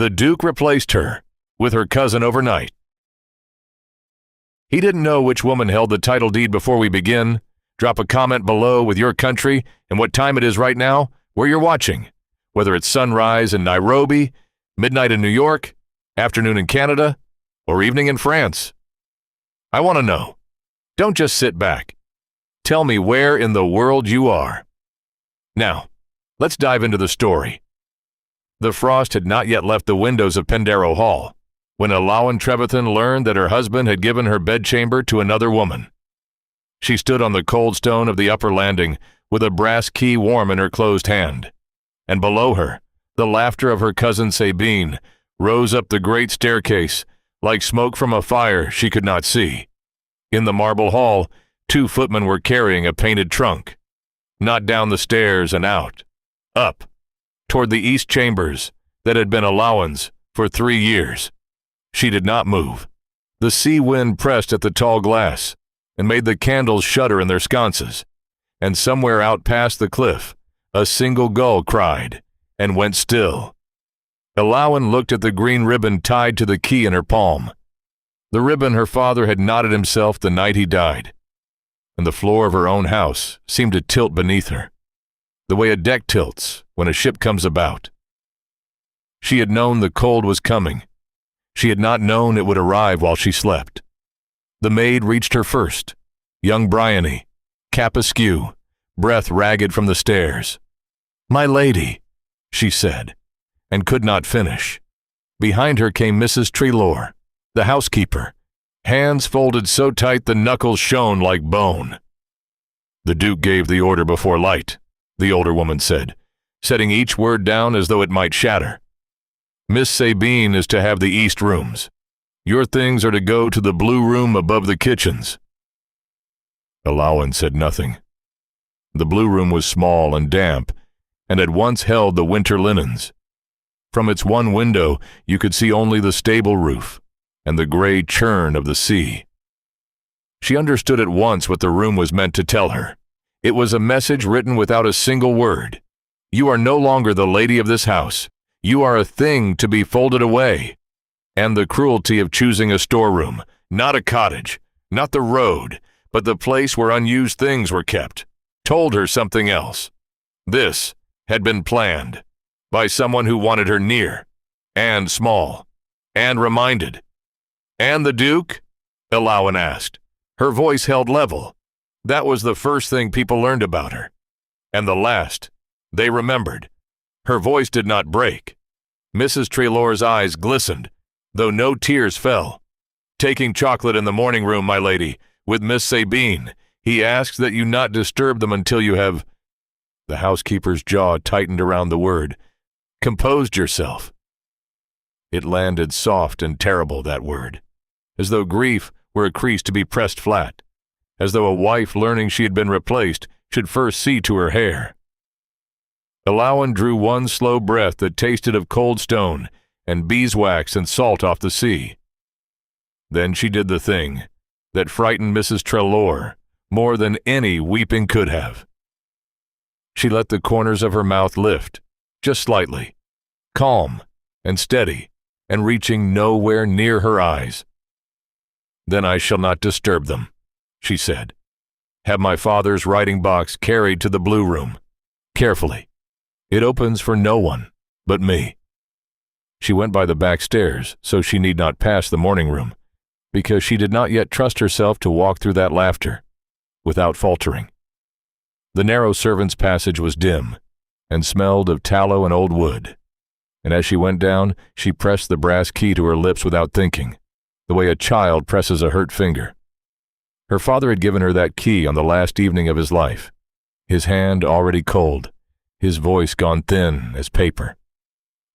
The Duke replaced her with her cousin overnight. He didn't know which woman held the title deed before we begin. Drop a comment below with your country and what time it is right now, where you're watching, whether it's sunrise in Nairobi, midnight in New York, afternoon in Canada, or evening in France. I want to know. Don't just sit back. Tell me where in the world you are. Now, let's dive into the story. The frost had not yet left the windows of Pendaro Hall when Elowen Trevethan learned that her husband had given her bedchamber to another woman. She stood on the cold stone of the upper landing with a brass key warm in her closed hand, and below her, the laughter of her cousin Sabine rose up the great staircase like smoke from a fire she could not see. In the marble hall, 2 footmen were carrying a painted trunk, not down the stairs and out, up, toward the east chambers that had been Elowen's for 3 years. She did not move. The sea wind pressed at the tall glass and made the candles shudder in their sconces, and somewhere out past the cliff, a single gull cried and went still. Elowen looked at the green ribbon tied to the key in her palm, the ribbon her father had knotted himself the night he died, and the floor of her own house seemed to tilt beneath her, the way a deck tilts when a ship comes about. She had known the cold was coming. She had not known it would arrive while she slept. The maid reached her first, young Bryony, cap askew, breath ragged from the stairs. "My lady," she said, and could not finish. Behind her came Mrs. Treloar, the housekeeper, hands folded so tight the knuckles shone like bone. "The Duke gave the order before light," the older woman said, setting each word down as though it might shatter. "Miss Sabine is to have the east rooms. Your things are to go to the blue room above the kitchens." Elowen said nothing. The blue room was small and damp, and had once held the winter linens. From its one window you could see only the stable roof and the gray churn of the sea. She understood at once what the room was meant to tell her. It was a message written without a single word. You are no longer the lady of this house. You are a thing to be folded away. And the cruelty of choosing a storeroom, not a cottage, not the road, but the place where unused things were kept, told her something else. This had been planned by someone who wanted her near, and small, and reminded. "And the Duke?" Elowen asked. Her voice held level. That was the first thing people learned about her. And the last, they remembered. Her voice did not break. Mrs. Treloar's eyes glistened, though no tears fell. "Taking chocolate in the morning room, my lady, with Miss Sabine. He asks that you not disturb them until you have—" The housekeeper's jaw tightened around the word. "Composed yourself." It landed soft and terrible, that word, as though grief were a crease to be pressed flat, as though a wife learning she had been replaced should first see to her hair. Elowen drew one slow breath that tasted of cold stone and beeswax and salt off the sea. Then she did the thing that frightened Mrs. Treloar more than any weeping could have. She let the corners of her mouth lift, just slightly, calm and steady, and reaching nowhere near her eyes. "Then I shall not disturb them," she said. "Have my father's writing box carried to the blue room, carefully. It opens for no one but me." She went by the back stairs so she need not pass the morning room, because she did not yet trust herself to walk through that laughter without faltering. The narrow servants' passage was dim and smelled of tallow and old wood, and as she went down, she pressed the brass key to her lips without thinking, the way a child presses a hurt finger. Her father had given her that key on the last evening of his life, his hand already cold, his voice gone thin as paper.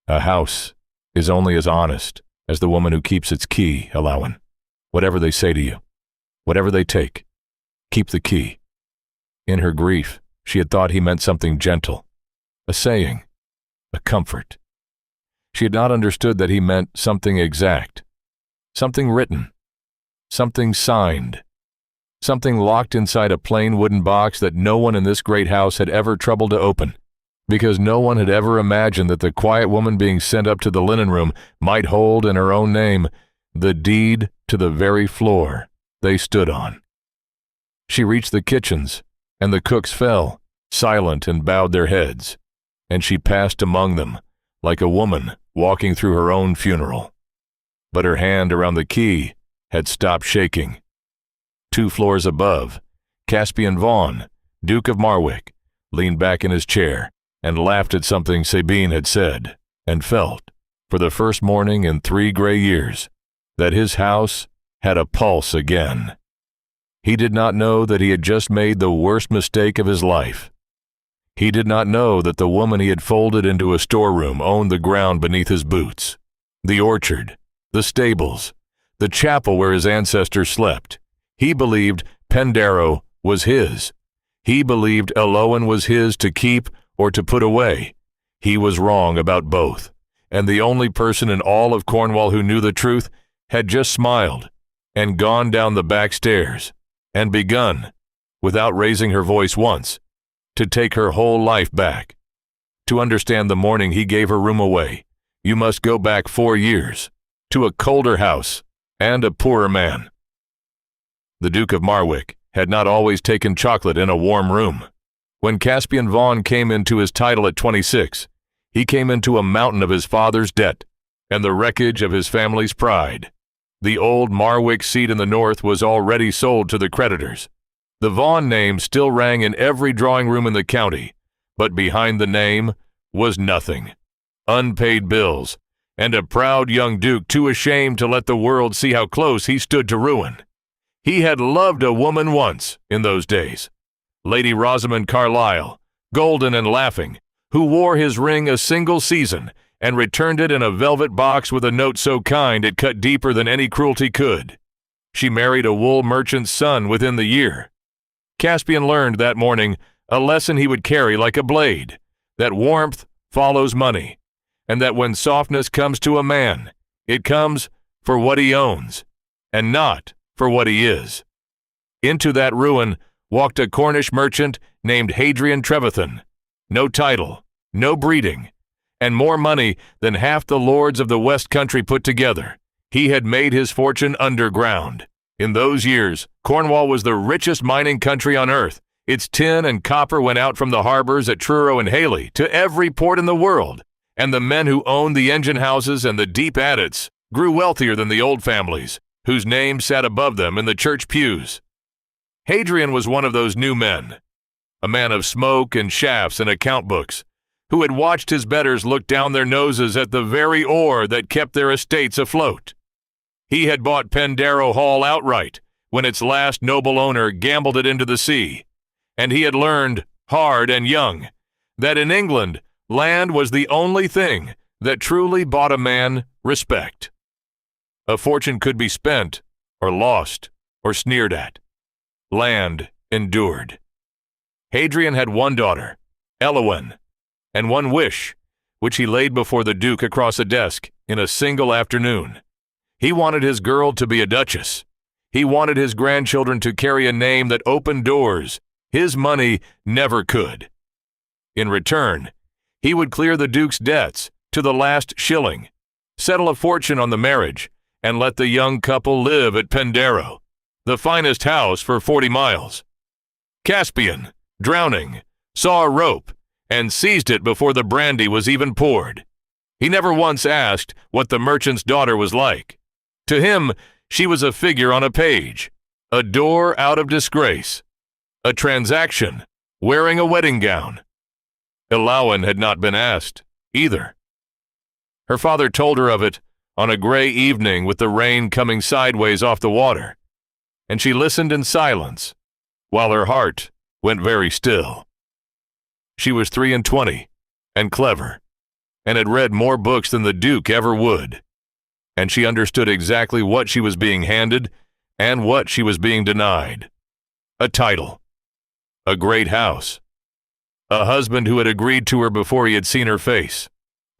A house is only as honest as the woman who keeps its key, Elowen. Whatever they say to you, whatever they take, keep the key. In her grief, she had thought he meant something gentle, a saying, a comfort. She had not understood that he meant something exact, something written, something signed, something locked inside a plain wooden box that no one in this great house had ever troubled to open, because no one had ever imagined that the quiet woman being sent up to the linen room might hold in her own name the deed to the very floor they stood on. She reached the kitchens, and the cooks fell, silent, and bowed their heads, and she passed among them like a woman walking through her own funeral. But her hand around the key had stopped shaking. 2 floors above, Caspian Vaughn, Duke of Marwick, leaned back in his chair and laughed at something Sabine had said, and felt, for the first morning in 3 gray years, that his house had a pulse again. He did not know that he had just made the worst mistake of his life. He did not know that the woman he had folded into a storeroom owned the ground beneath his boots, the orchard, the stables, the chapel where his ancestors slept. He believed Pendarrow was his. He believed Elowen was his to keep or to put away. He was wrong about both, and the only person in all of Cornwall who knew the truth had just smiled and gone down the back stairs and begun, without raising her voice once, to take her whole life back. To understand the morning he gave her room away, you must go back 4 years, to a colder house and a poorer man. The Duke of Marwick had not always taken chocolate in a warm room. When Caspian Vaughn came into his title at 26, he came into a mountain of his father's debt and the wreckage of his family's pride. The old Marwick seat in the north was already sold to the creditors. The Vaughn name still rang in every drawing room in the county, but behind the name was nothing. Unpaid bills, and a proud young duke too ashamed to let the world see how close he stood to ruin. He had loved a woman once in those days, Lady Rosamond Carlyle, golden and laughing, who wore his ring a single season and returned it in a velvet box with a note so kind it cut deeper than any cruelty could. She married a wool merchant's son within the year. Caspian learned that morning a lesson he would carry like a blade, that warmth follows money, and that when softness comes to a man, it comes for what he owns, and not for what he is. Into that ruin walked a Cornish merchant named Hadrian Trevethan. No title, no breeding, and more money than half the lords of the West Country put together. He had made his fortune underground. In those years, Cornwall was the richest mining country on earth. Its tin and copper went out from the harbors at Truro and Haley to every port in the world, and the men who owned the engine houses and the deep adits grew wealthier than the old families, whose names sat above them in the church pews. Hadrian was one of those new men, a man of smoke and shafts and account books, who had watched his betters look down their noses at the very oar that kept their estates afloat. He had bought Pendarrow Hall outright when its last noble owner gambled it into the sea, and he had learned, hard and young, that in England land was the only thing that truly bought a man respect. A fortune could be spent, or lost, or sneered at. Land endured. Hadrian had one daughter, Elowen, and one wish, which he laid before the Duke across a desk in a single afternoon. He wanted his girl to be a duchess. He wanted his grandchildren to carry a name that opened doors his money never could. In return, he would clear the Duke's debts to the last shilling, settle a fortune on the marriage, and let the young couple live at Pendarrow, the finest house for 40 miles. Caspian, drowning, saw a rope and seized it before the brandy was even poured. He never once asked what the merchant's daughter was like. To him, she was a figure on a page, a door out of disgrace, a transaction, wearing a wedding gown. Elowen had not been asked, either. Her father told her of it on a gray evening with the rain coming sideways off the water, and she listened in silence, while her heart went very still. She was 23 and clever, and had read more books than the Duke ever would, and she understood exactly what she was being handed and what she was being denied. A title, a great house, a husband who had agreed to her before he had seen her face.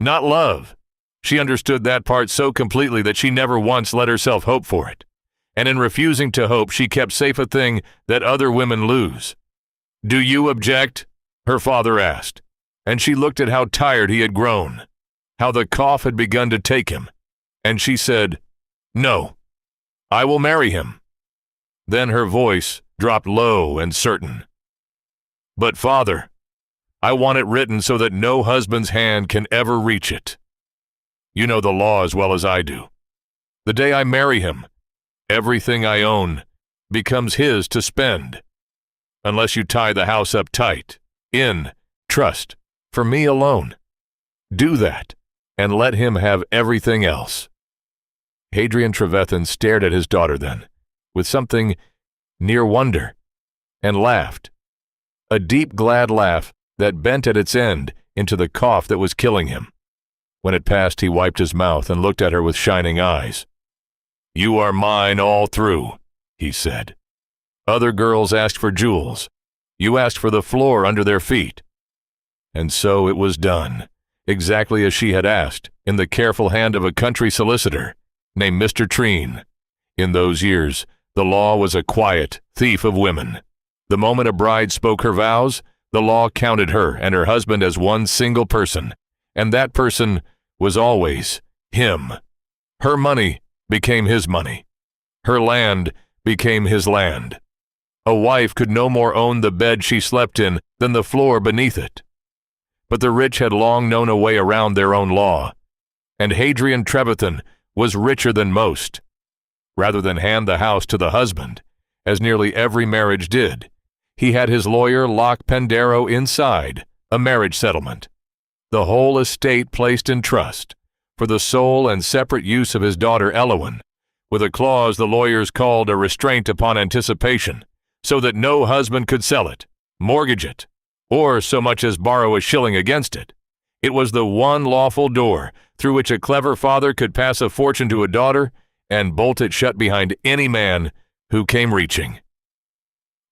Not love. She understood that part so completely that she never once let herself hope for it, and in refusing to hope she kept safe a thing that other women lose. "Do you object?" her father asked. and she looked at how tired he had grown, how the cough had begun to take him, and she said, "No, I will marry him." Then her voice dropped low and certain. "But Father, I want it written so that no husband's hand can ever reach it. You know the law as well as I do. The day I marry him, everything I own becomes his to spend, unless you tie the house up tight, in trust, for me alone. Do that, and let him have everything else." Hadrian Trevethan stared at his daughter then, with something near wonder, and laughed. A deep, glad laugh that bent at its end into the cough that was killing him. When it passed, he wiped his mouth and looked at her with shining eyes. "You are mine all through," he said. "Other girls asked for jewels. You asked for the floor under their feet." And so it was done, exactly as she had asked, in the careful hand of a country solicitor named Mr. Treen. In those years, the law was a quiet thief of women. The moment a bride spoke her vows, the law counted her and her husband as one single person, and that person was always him. Her money became his money. Her land became his land. A wife could no more own the bed she slept in than the floor beneath it. But the rich had long known a way around their own law, and Hadrian Trevethan was richer than most. Rather than hand the house to the husband, as nearly every marriage did, he had his lawyer lock Pendero inside a marriage settlement, the whole estate placed in trust, for the sole and separate use of his daughter Elowen, with a clause the lawyers called a restraint upon anticipation, so that no husband could sell it, mortgage it, or so much as borrow a shilling against it. It was the one lawful door through which a clever father could pass a fortune to a daughter and bolt it shut behind any man who came reaching.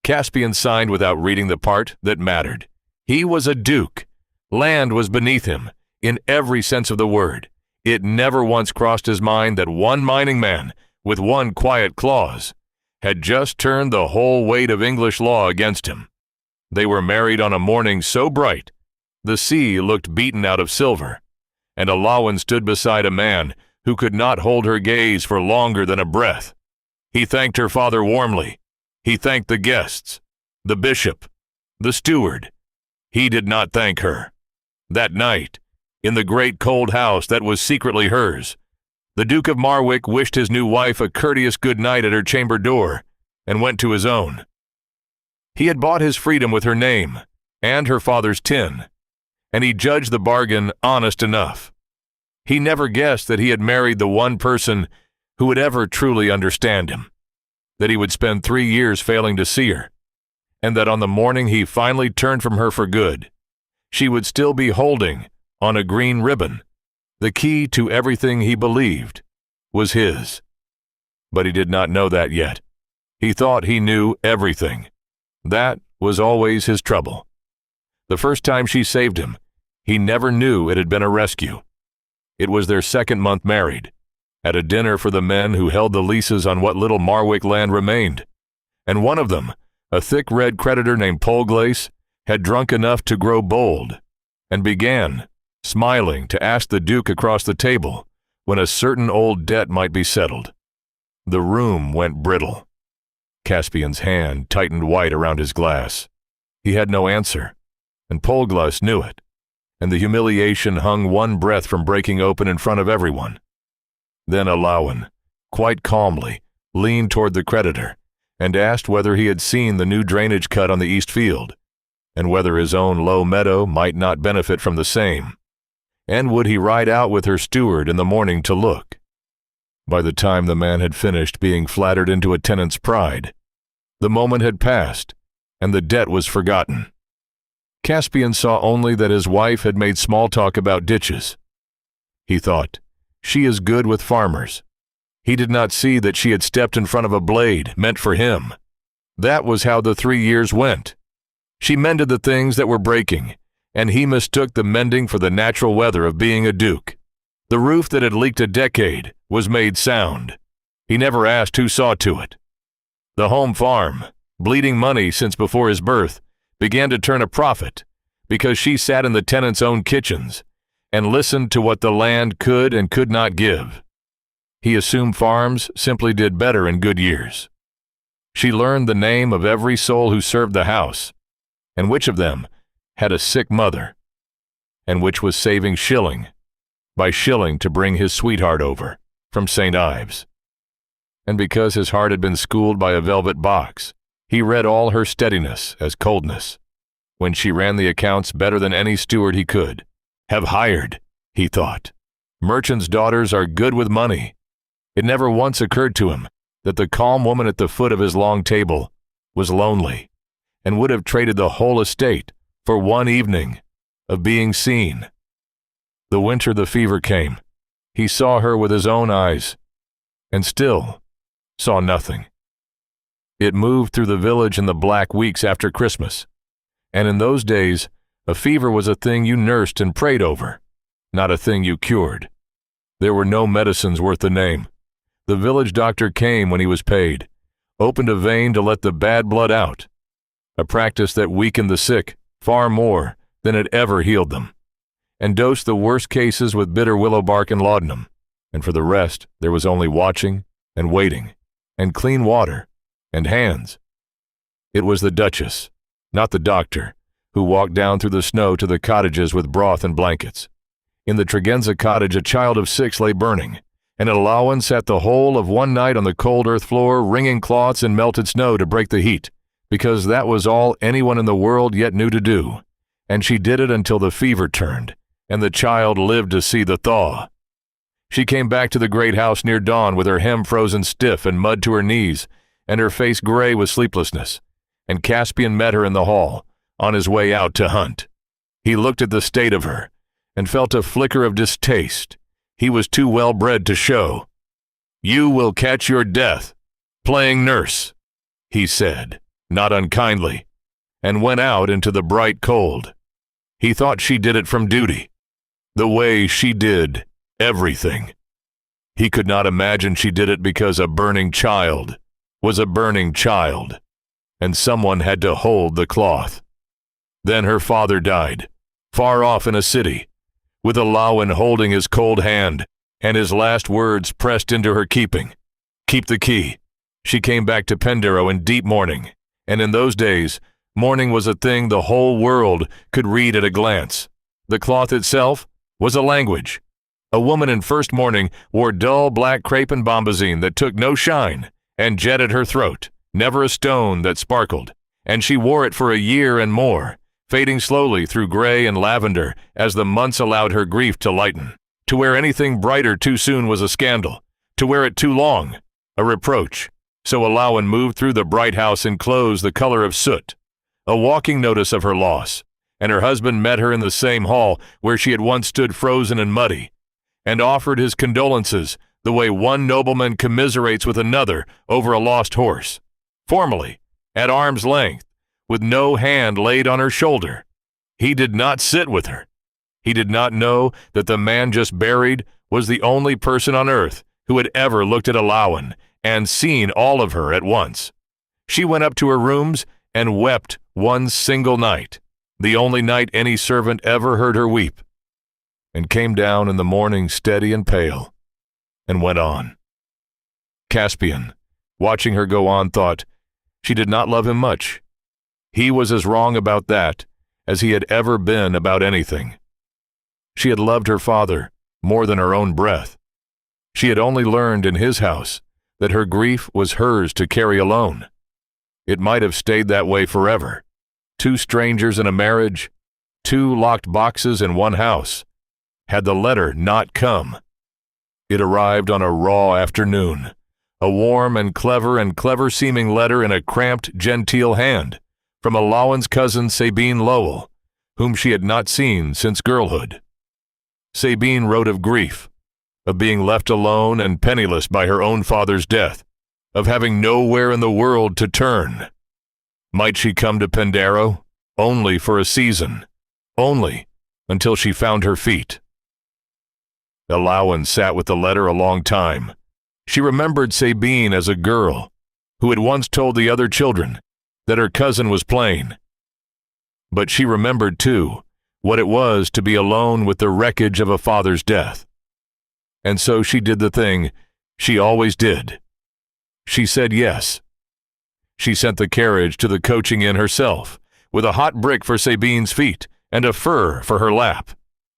Caspian signed without reading the part that mattered. He was a duke. Land was beneath him, in every sense of the word. It never once crossed his mind that one mining man, with one quiet clause, had just turned the whole weight of English law against him. They were married on a morning so bright, the sea looked beaten out of silver, and Elowen stood beside a man who could not hold her gaze for longer than a breath. He thanked her father warmly. He thanked the guests, the bishop, the steward. He did not thank her. That night, in the great cold house that was secretly hers, the Duke of Marwick wished his new wife a courteous good night at her chamber door and went to his own. He had bought his freedom with her name and her father's tin, and he judged the bargain honest enough. He never guessed that he had married the one person who would ever truly understand him, that he would spend 3 years failing to see her, and that on the morning he finally turned from her for good, she would still be holding, on a green ribbon, the key to everything he believed was his. But he did not know that yet. He thought he knew everything. That was always his trouble. The first time she saved him, he never knew it had been a rescue. It was their 2nd month married, at a dinner for the men who held the leases on what little Marwick land remained, and one of them, a thick red creditor named Polglace, had drunk enough to grow bold, and began, smiling, to ask the Duke across the table when a certain old debt might be settled. The room went brittle. Caspian's hand tightened white around his glass. He had no answer, and Polglace knew it, and the humiliation hung one breath from breaking open in front of everyone. Then Elowen, quite calmly, leaned toward the creditor and asked whether he had seen the new drainage cut on the east field, and whether his own low meadow might not benefit from the same, and would he ride out with her steward in the morning to look. By the time the man had finished being flattered into a tenant's pride, the moment had passed, and the debt was forgotten. Caspian saw only that his wife had made small talk about ditches. He thought, she is good with farmers. He did not see that she had stepped in front of a blade meant for him. That was how the 3 years went. She mended the things that were breaking, and he mistook the mending for the natural weather of being a duke. The roof that had leaked a decade was made sound. He never asked who saw to it. The home farm, bleeding money since before his birth, began to turn a profit, because she sat in the tenants' own kitchens and listened to what the land could and could not give. He assumed farms simply did better in good years. She learned the name of every soul who served the house, and which of them had a sick mother, and which was saving shilling by shilling to bring his sweetheart over from St. Ives. And because his heart had been schooled by a velvet box, he read all her steadiness as coldness, when she ran the accounts better than any steward he could have hired, he thought. Merchants' daughters are good with money. It never once occurred to him that the calm woman at the foot of his long table was lonely, and would have traded the whole estate for one evening of being seen. The winter the fever came, he saw her with his own eyes, and still saw nothing. It moved through the village in the black weeks after Christmas, and in those days a fever was a thing you nursed and prayed over, not a thing you cured. There were no medicines worth the name. The village doctor came when he was paid, opened a vein to let the bad blood out, a practice that weakened the sick far more than it ever healed them, and dosed the worst cases with bitter willow bark and laudanum, and for the rest there was only watching and waiting, and clean water, and hands. It was the Duchess, not the doctor, who walked down through the snow to the cottages with broth and blankets. In the Tregenza cottage a child of 6 lay burning, and Elowen sat the whole of one night on the cold earth floor wringing cloths and melted snow to break the heat, because that was all anyone in the world yet knew to do, and she did it until the fever turned, and the child lived to see the thaw. She came back to the great house near dawn with her hem frozen stiff and mud to her knees, and her face gray with sleeplessness, and Caspian met her in the hall, on his way out to hunt. He looked at the state of her, and felt a flicker of distaste he was too well bred to show. "You will catch your death, playing nurse," he said, not unkindly, and went out into the bright cold. He thought she did it from duty, the way she did everything. He could not imagine she did it because a burning child was a burning child, and someone had to hold the cloth. Then her father died, far off in a city, with Elowen holding his cold hand, and his last words pressed into her keeping. "Keep the key." She came back to Pendarrow in deep mourning, and in those days, mourning was a thing the whole world could read at a glance. The cloth itself was a language. A woman in first mourning wore dull black crepe and bombazine that took no shine, and jetted her throat, never a stone that sparkled, and she wore it for a year and more, fading slowly through gray and lavender as the months allowed her grief to lighten. To wear anything brighter too soon was a scandal, to wear it too long, a reproach. So Elowen moved through the bright house in clothes the color of soot, a walking notice of her loss, and her husband met her in the same hall where she had once stood frozen and muddy, and offered his condolences the way one nobleman commiserates with another over a lost horse, formally, at arm's length, with no hand laid on her shoulder. He did not sit with her. He did not know that the man just buried was the only person on earth who had ever looked at Elowen and seen all of her at once. She went up to her rooms and wept one single night, the only night any servant ever heard her weep, and came down in the morning steady and pale, and went on. Caspian, watching her go on, thought she did not love him much. He was as wrong about that as he had ever been about anything. She had loved her father more than her own breath. She had only learned in his house that her grief was hers to carry alone. It might have stayed that way forever. 2 strangers in a marriage, 2 locked boxes in one house, had the letter not come. It arrived on a raw afternoon, a warm and clever-seeming letter in a cramped, genteel hand, from Elowen's cousin Sabine Lowell, whom she had not seen since girlhood. Sabine wrote of grief, of being left alone and penniless by her own father's death, of having nowhere in the world to turn. Might she come to Pendarrow? Only for a season, only until she found her feet. Elowen sat with the letter a long time. She remembered Sabine as a girl who had once told the other children that her cousin was plain. But she remembered, too, what it was to be alone with the wreckage of a father's death. And so she did the thing she always did. She said yes. She sent the carriage to the coaching inn herself, with a hot brick for Sabine's feet and a fur for her lap.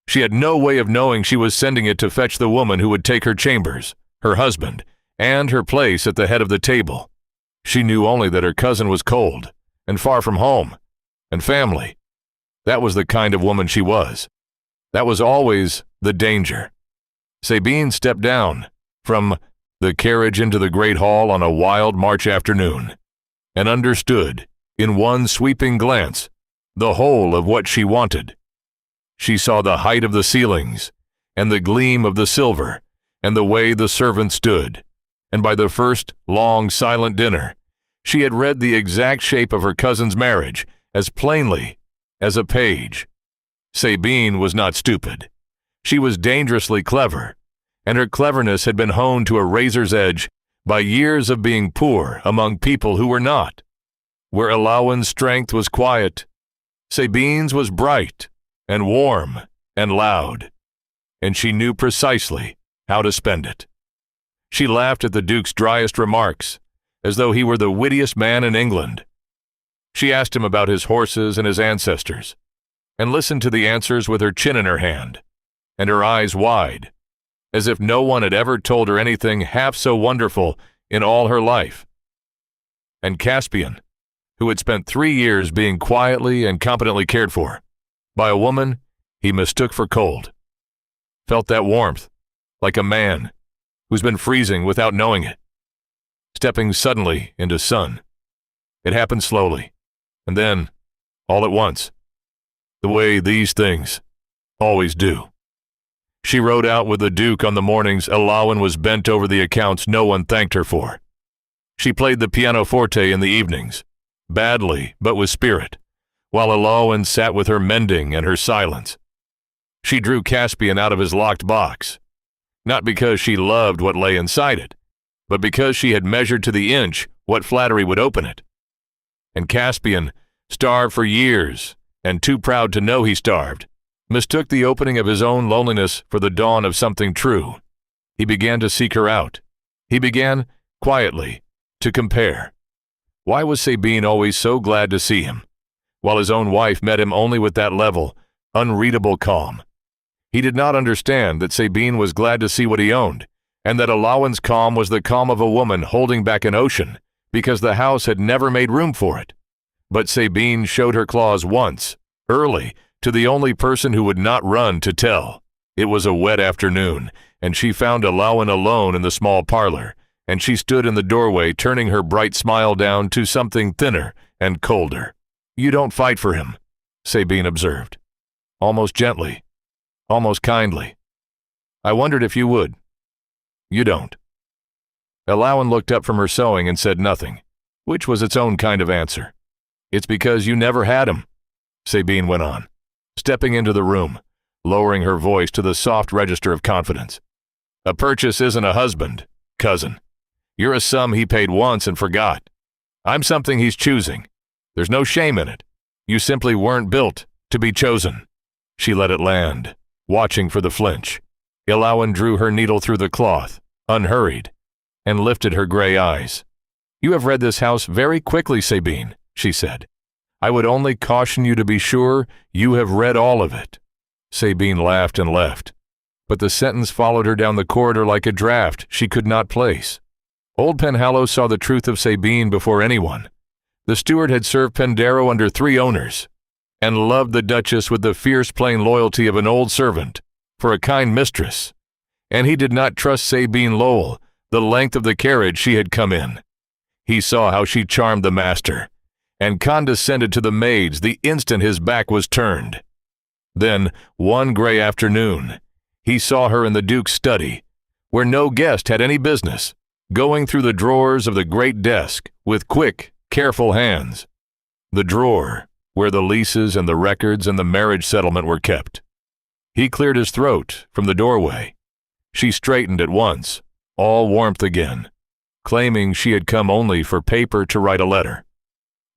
She had no way of knowing she was sending it to fetch the woman who would take her chambers, her husband, and her place at the head of the table. She knew only that her cousin was cold, and far from home, and family. That was the kind of woman she was. That was always the danger. Sabine stepped down from the carriage into the great hall on a wild March afternoon, and understood, in one sweeping glance, the whole of what she wanted. She saw the height of the ceilings, and the gleam of the silver, and the way the servants stood, and by the first long silent dinner, she had read the exact shape of her cousin's marriage as plainly as a page. Sabine was not stupid. She was dangerously clever, and her cleverness had been honed to a razor's edge by years of being poor among people who were not. Where Elowen's strength was quiet, Sabine's was bright and warm and loud, and she knew precisely how to spend it. She laughed at the Duke's driest remarks, as though he were the wittiest man in England. She asked him about his horses and his ancestors, and listened to the answers with her chin in her hand, and her eyes wide, as if no one had ever told her anything half so wonderful in all her life. And Caspian, who had spent 3 years being quietly and competently cared for, by a woman he mistook for cold, felt that warmth, like a man who's been freezing without knowing it, stepping suddenly into sun. It happened slowly, and then, all at once, the way these things always do. She rode out with the Duke on the mornings Elowen was bent over the accounts no one thanked her for. She played the pianoforte in the evenings, badly but with spirit, while Elowen sat with her mending and her silence. She drew Caspian out of his locked box, not because she loved what lay inside it, but because she had measured to the inch what flattery would open it. And Caspian, starved for years, and too proud to know he starved, mistook the opening of his own loneliness for the dawn of something true. He began to seek her out. He began, quietly, to compare. Why was Sabine always so glad to see him, while his own wife met him only with that level, unreadable calm? He did not understand that Sabine was glad to see what he owned, and that Elowen's calm was the calm of a woman holding back an ocean because the house had never made room for it. But Sabine showed her claws once, early, to the only person who would not run to tell. It was a wet afternoon, and she found Elowen alone in the small parlor, and she stood in the doorway turning her bright smile down to something thinner and colder. "You don't fight for him," Sabine observed, almost gently, almost kindly. "I wondered if you would. You don't." Elowen looked up from her sewing and said nothing, which was its own kind of answer. "It's because you never had him," Sabine went on, stepping into the room, lowering her voice to the soft register of confidence. "A purchase isn't a husband, cousin. You're a sum he paid once and forgot. I'm something he's choosing. There's no shame in it. You simply weren't built to be chosen." She let it land, watching for the flinch. Elowen drew her needle through the cloth, unhurried, and lifted her gray eyes. "You have read this house very quickly, Sabine," she said. "I would only caution you to be sure you have read all of it." Sabine laughed and left, but the sentence followed her down the corridor like a draft she could not place. Old Penhallow saw the truth of Sabine before anyone. The steward had served Pendarrow under 3 owners, and loved the Duchess with the fierce plain loyalty of an old servant for a kind mistress, and he did not trust Sabine Lowell the length of the carriage she had come in. He saw how she charmed the master, and condescended to the maids the instant his back was turned. Then, one gray afternoon, he saw her in the Duke's study, where no guest had any business, going through the drawers of the great desk with quick, careful hands. The drawer where the leases and the records and the marriage settlement were kept. He cleared his throat from the doorway. She straightened at once, all warmth again, claiming she had come only for paper to write a letter.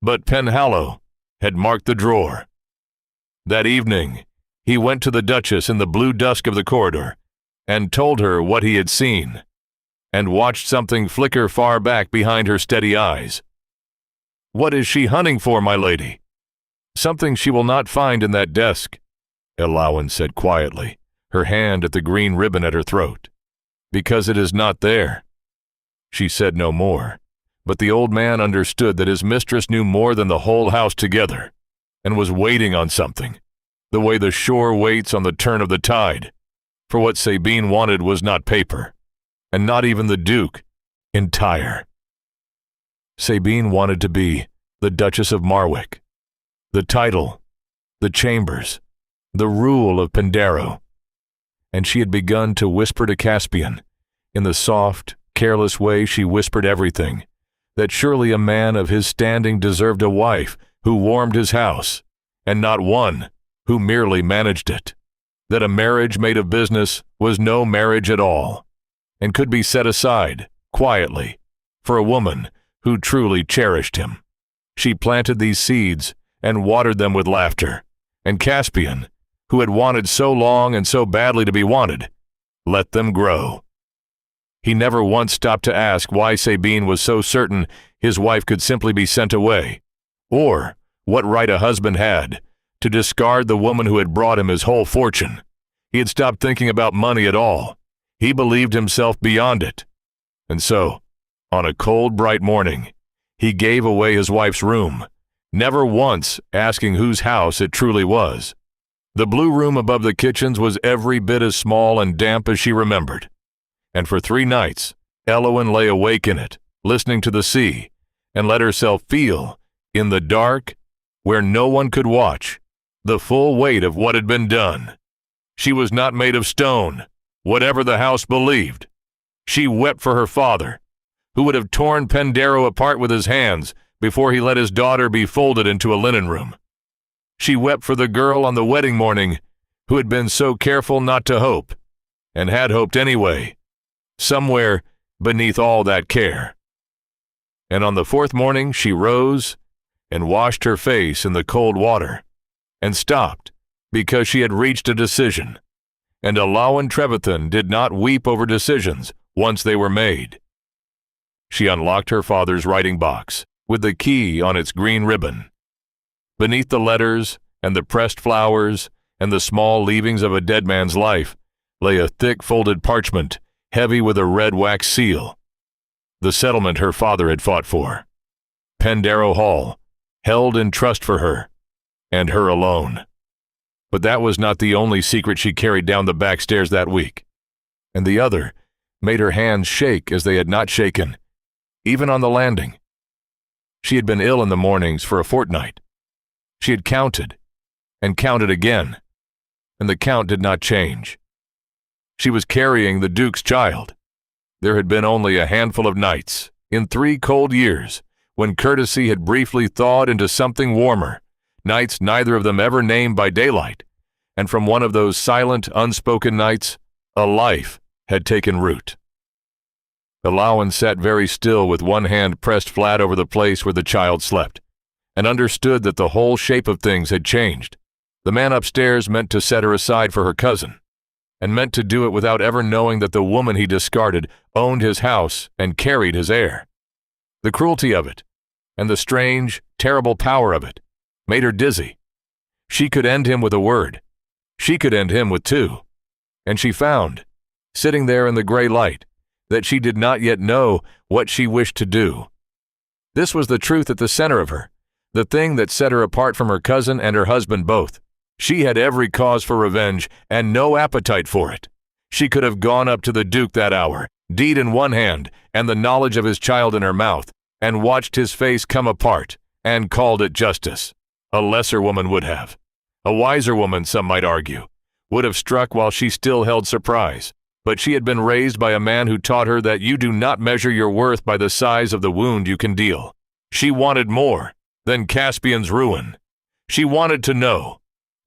But Penhallow had marked the drawer, That evening, he went to the Duchess in the blue dusk of the corridor and told her what he had seen, and watched something flicker far back behind her steady eyes. "What is she hunting for, my lady?" "Something she will not find in that desk," Elowen said quietly, her hand at the green ribbon at her throat. "Because it is not there." She said no more, but the old man understood that his mistress knew more than the whole house together, and was waiting on something, the way the shore waits on the turn of the tide. For what Sabine wanted was not paper, and not even the Duke entire. Sabine wanted to be the Duchess of Marwick, the title, the chambers, the rule of Pendaro. And she had begun to whisper to Caspian, in the soft, careless way she whispered everything, that surely a man of his standing deserved a wife who warmed his house, and not one who merely managed it, that a marriage made of business was no marriage at all, and could be set aside, quietly, for a woman who truly cherished him. She planted these seeds and watered them with laughter, and Caspian, who had wanted so long and so badly to be wanted, let them grow. He never once stopped to ask why Sabine was so certain his wife could simply be sent away, or what right a husband had to discard the woman who had brought him his whole fortune. He had stopped thinking about money at all. He believed himself beyond it. And so, on a cold, bright morning, he gave away his wife's room, never once asking whose house it truly was. The blue room above the kitchens was every bit as small and damp as she remembered. And for 3 nights, Elowen lay awake in it, listening to the sea, and let herself feel, in the dark, where no one could watch, the full weight of what had been done. She was not made of stone, whatever the house believed. She wept for her father, who would have torn Pendaro apart with his hands before he let his daughter be folded into a linen room. She wept for the girl on the wedding morning who had been so careful not to hope, and had hoped anyway, somewhere beneath all that care. And on the 4th morning she rose and washed her face in the cold water, and stopped because she had reached a decision, and Elowen Trevethan did not weep over decisions once they were made. She unlocked her father's writing box with the key on its green ribbon. Beneath the letters and the pressed flowers and the small leavings of a dead man's life lay a thick folded parchment heavy with a red wax seal. The settlement her father had fought for. Pendaro Hall, held in trust for her, and her alone. But that was not the only secret she carried down the back stairs that week. And the other made her hands shake as they had not shaken, even on the landing. She had been ill in the mornings for a fortnight. She had counted, and counted again, and the count did not change. She was carrying the Duke's child. There had been only a handful of nights, in 3 cold years, when courtesy had briefly thawed into something warmer, nights neither of them ever named by daylight, and from one of those silent, unspoken nights, a life had taken root. Elowen sat very still with one hand pressed flat over the place where the child slept, and understood that the whole shape of things had changed. The man upstairs meant to set her aside for her cousin, and meant to do it without ever knowing that the woman he discarded owned his house and carried his heir. The cruelty of it, and the strange, terrible power of it, made her dizzy. She could end him with a word. She could end him with 2. And she found, sitting there in the gray light, that she did not yet know what she wished to do. This was the truth at the center of her, the thing that set her apart from her cousin and her husband both. She had every cause for revenge and no appetite for it. She could have gone up to the Duke that hour, deed in one hand and the knowledge of his child in her mouth, and watched his face come apart, and called it justice. A lesser woman would have. A wiser woman, some might argue, would have struck while she still held surprise. But she had been raised by a man who taught her that you do not measure your worth by the size of the wound you can deal. She wanted more than Caspian's ruin. She wanted to know,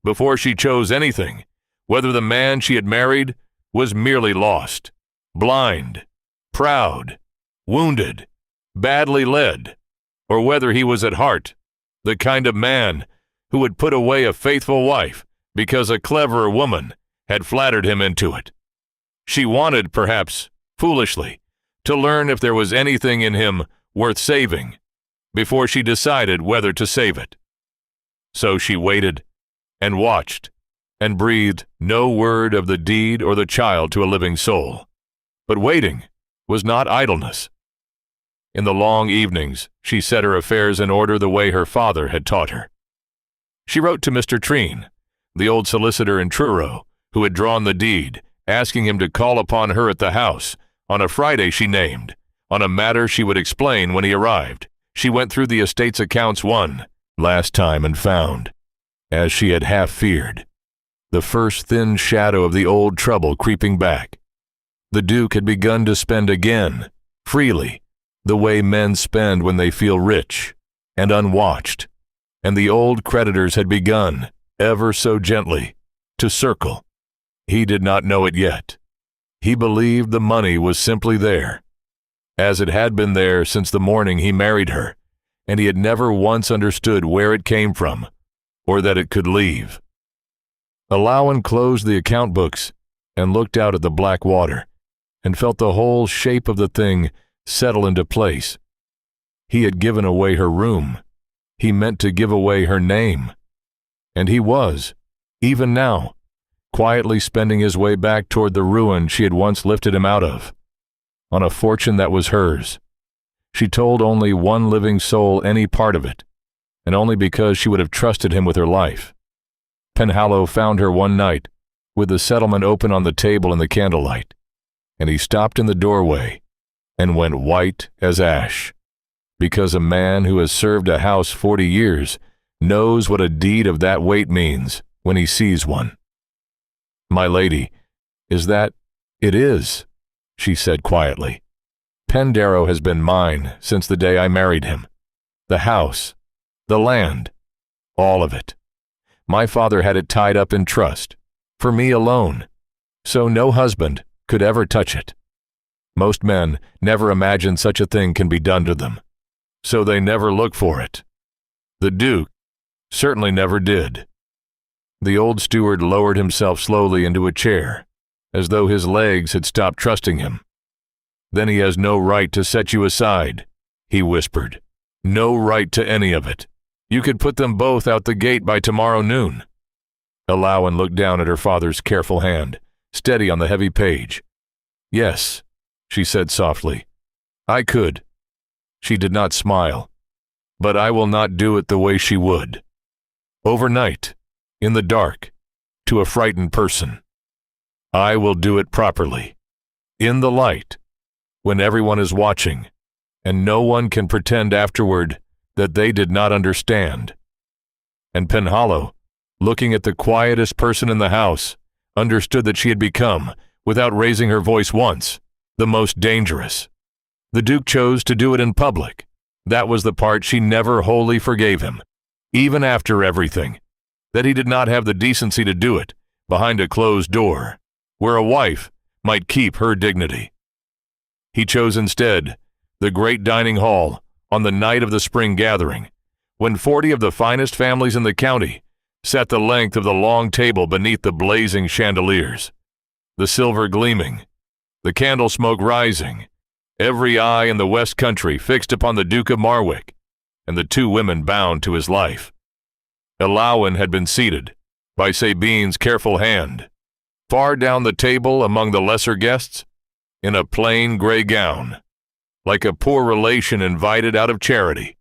before she chose anything, whether the man she had married was merely lost, blind, proud, wounded, badly led, or whether he was at heart the kind of man who would put away a faithful wife because a cleverer woman had flattered him into it. She wanted, perhaps foolishly, to learn if there was anything in him worth saving before she decided whether to save it. So she waited and watched and breathed no word of the deed or the child to a living soul. But waiting was not idleness. In the long evenings, she set her affairs in order the way her father had taught her. She wrote to Mr. Treen, the old solicitor in Truro, who had drawn the deed, asking him to call upon her at the house on a Friday she named, on a matter she would explain when he arrived. She went through the estate's accounts one last time and found, as she had half feared, the first thin shadow of the old trouble creeping back. The Duke had begun to spend again, freely, the way men spend when they feel rich and unwatched, and the old creditors had begun, ever so gently, to circle. He did not know it yet. He believed the money was simply there, as it had been there since the morning he married her, and he had never once understood where it came from, or that it could leave. Elowen closed the account books and looked out at the black water, and felt the whole shape of the thing settle into place. He had given away her room. He meant to give away her name. And he was, even now, quietly spending his way back toward the ruin she had once lifted him out of, on a fortune that was hers. She told only one living soul any part of it, and only because she would have trusted him with her life. Penhallow found her one night, with the settlement open on the table in the candlelight, and he stopped in the doorway and went white as ash, because a man who has served a house 40 years knows what a deed of that weight means when he sees one. "My lady, is that—" "It is," she said quietly. "Pendarrow has been mine since the day I married him. The house, the land, all of it. My father had it tied up in trust, for me alone, so no husband could ever touch it. Most men never imagine such a thing can be done to them, so they never look for it. The Duke certainly never did." The old steward lowered himself slowly into a chair, as though his legs had stopped trusting him. "Then he has no right to set you aside," he whispered. "No right to any of it. You could put them both out the gate by tomorrow noon." Elowen looked down at her father's careful hand, steady on the heavy page. "Yes," she said softly, "I could." She did not smile. "But I will not do it the way she would. Overnight, in the dark, to a frightened person. I will do it properly, in the light, when everyone is watching, and no one can pretend afterward that they did not understand." And Penhallow, looking at the quietest person in the house, understood that she had become, without raising her voice once, the most dangerous. The Duke chose to do it in public. That was the part she never wholly forgave him, even after everything, that he did not have the decency to do it behind a closed door, where a wife might keep her dignity. He chose instead the great dining hall on the night of the spring gathering, when 40 of the finest families in the county sat the length of the long table beneath the blazing chandeliers, the silver gleaming, the candle smoke rising, every eye in the West Country fixed upon the Duke of Marwick, and the two women bound to his life. Elowen had been seated, by Sabine's careful hand, far down the table among the lesser guests, in a plain gray gown, like a poor relation invited out of charity.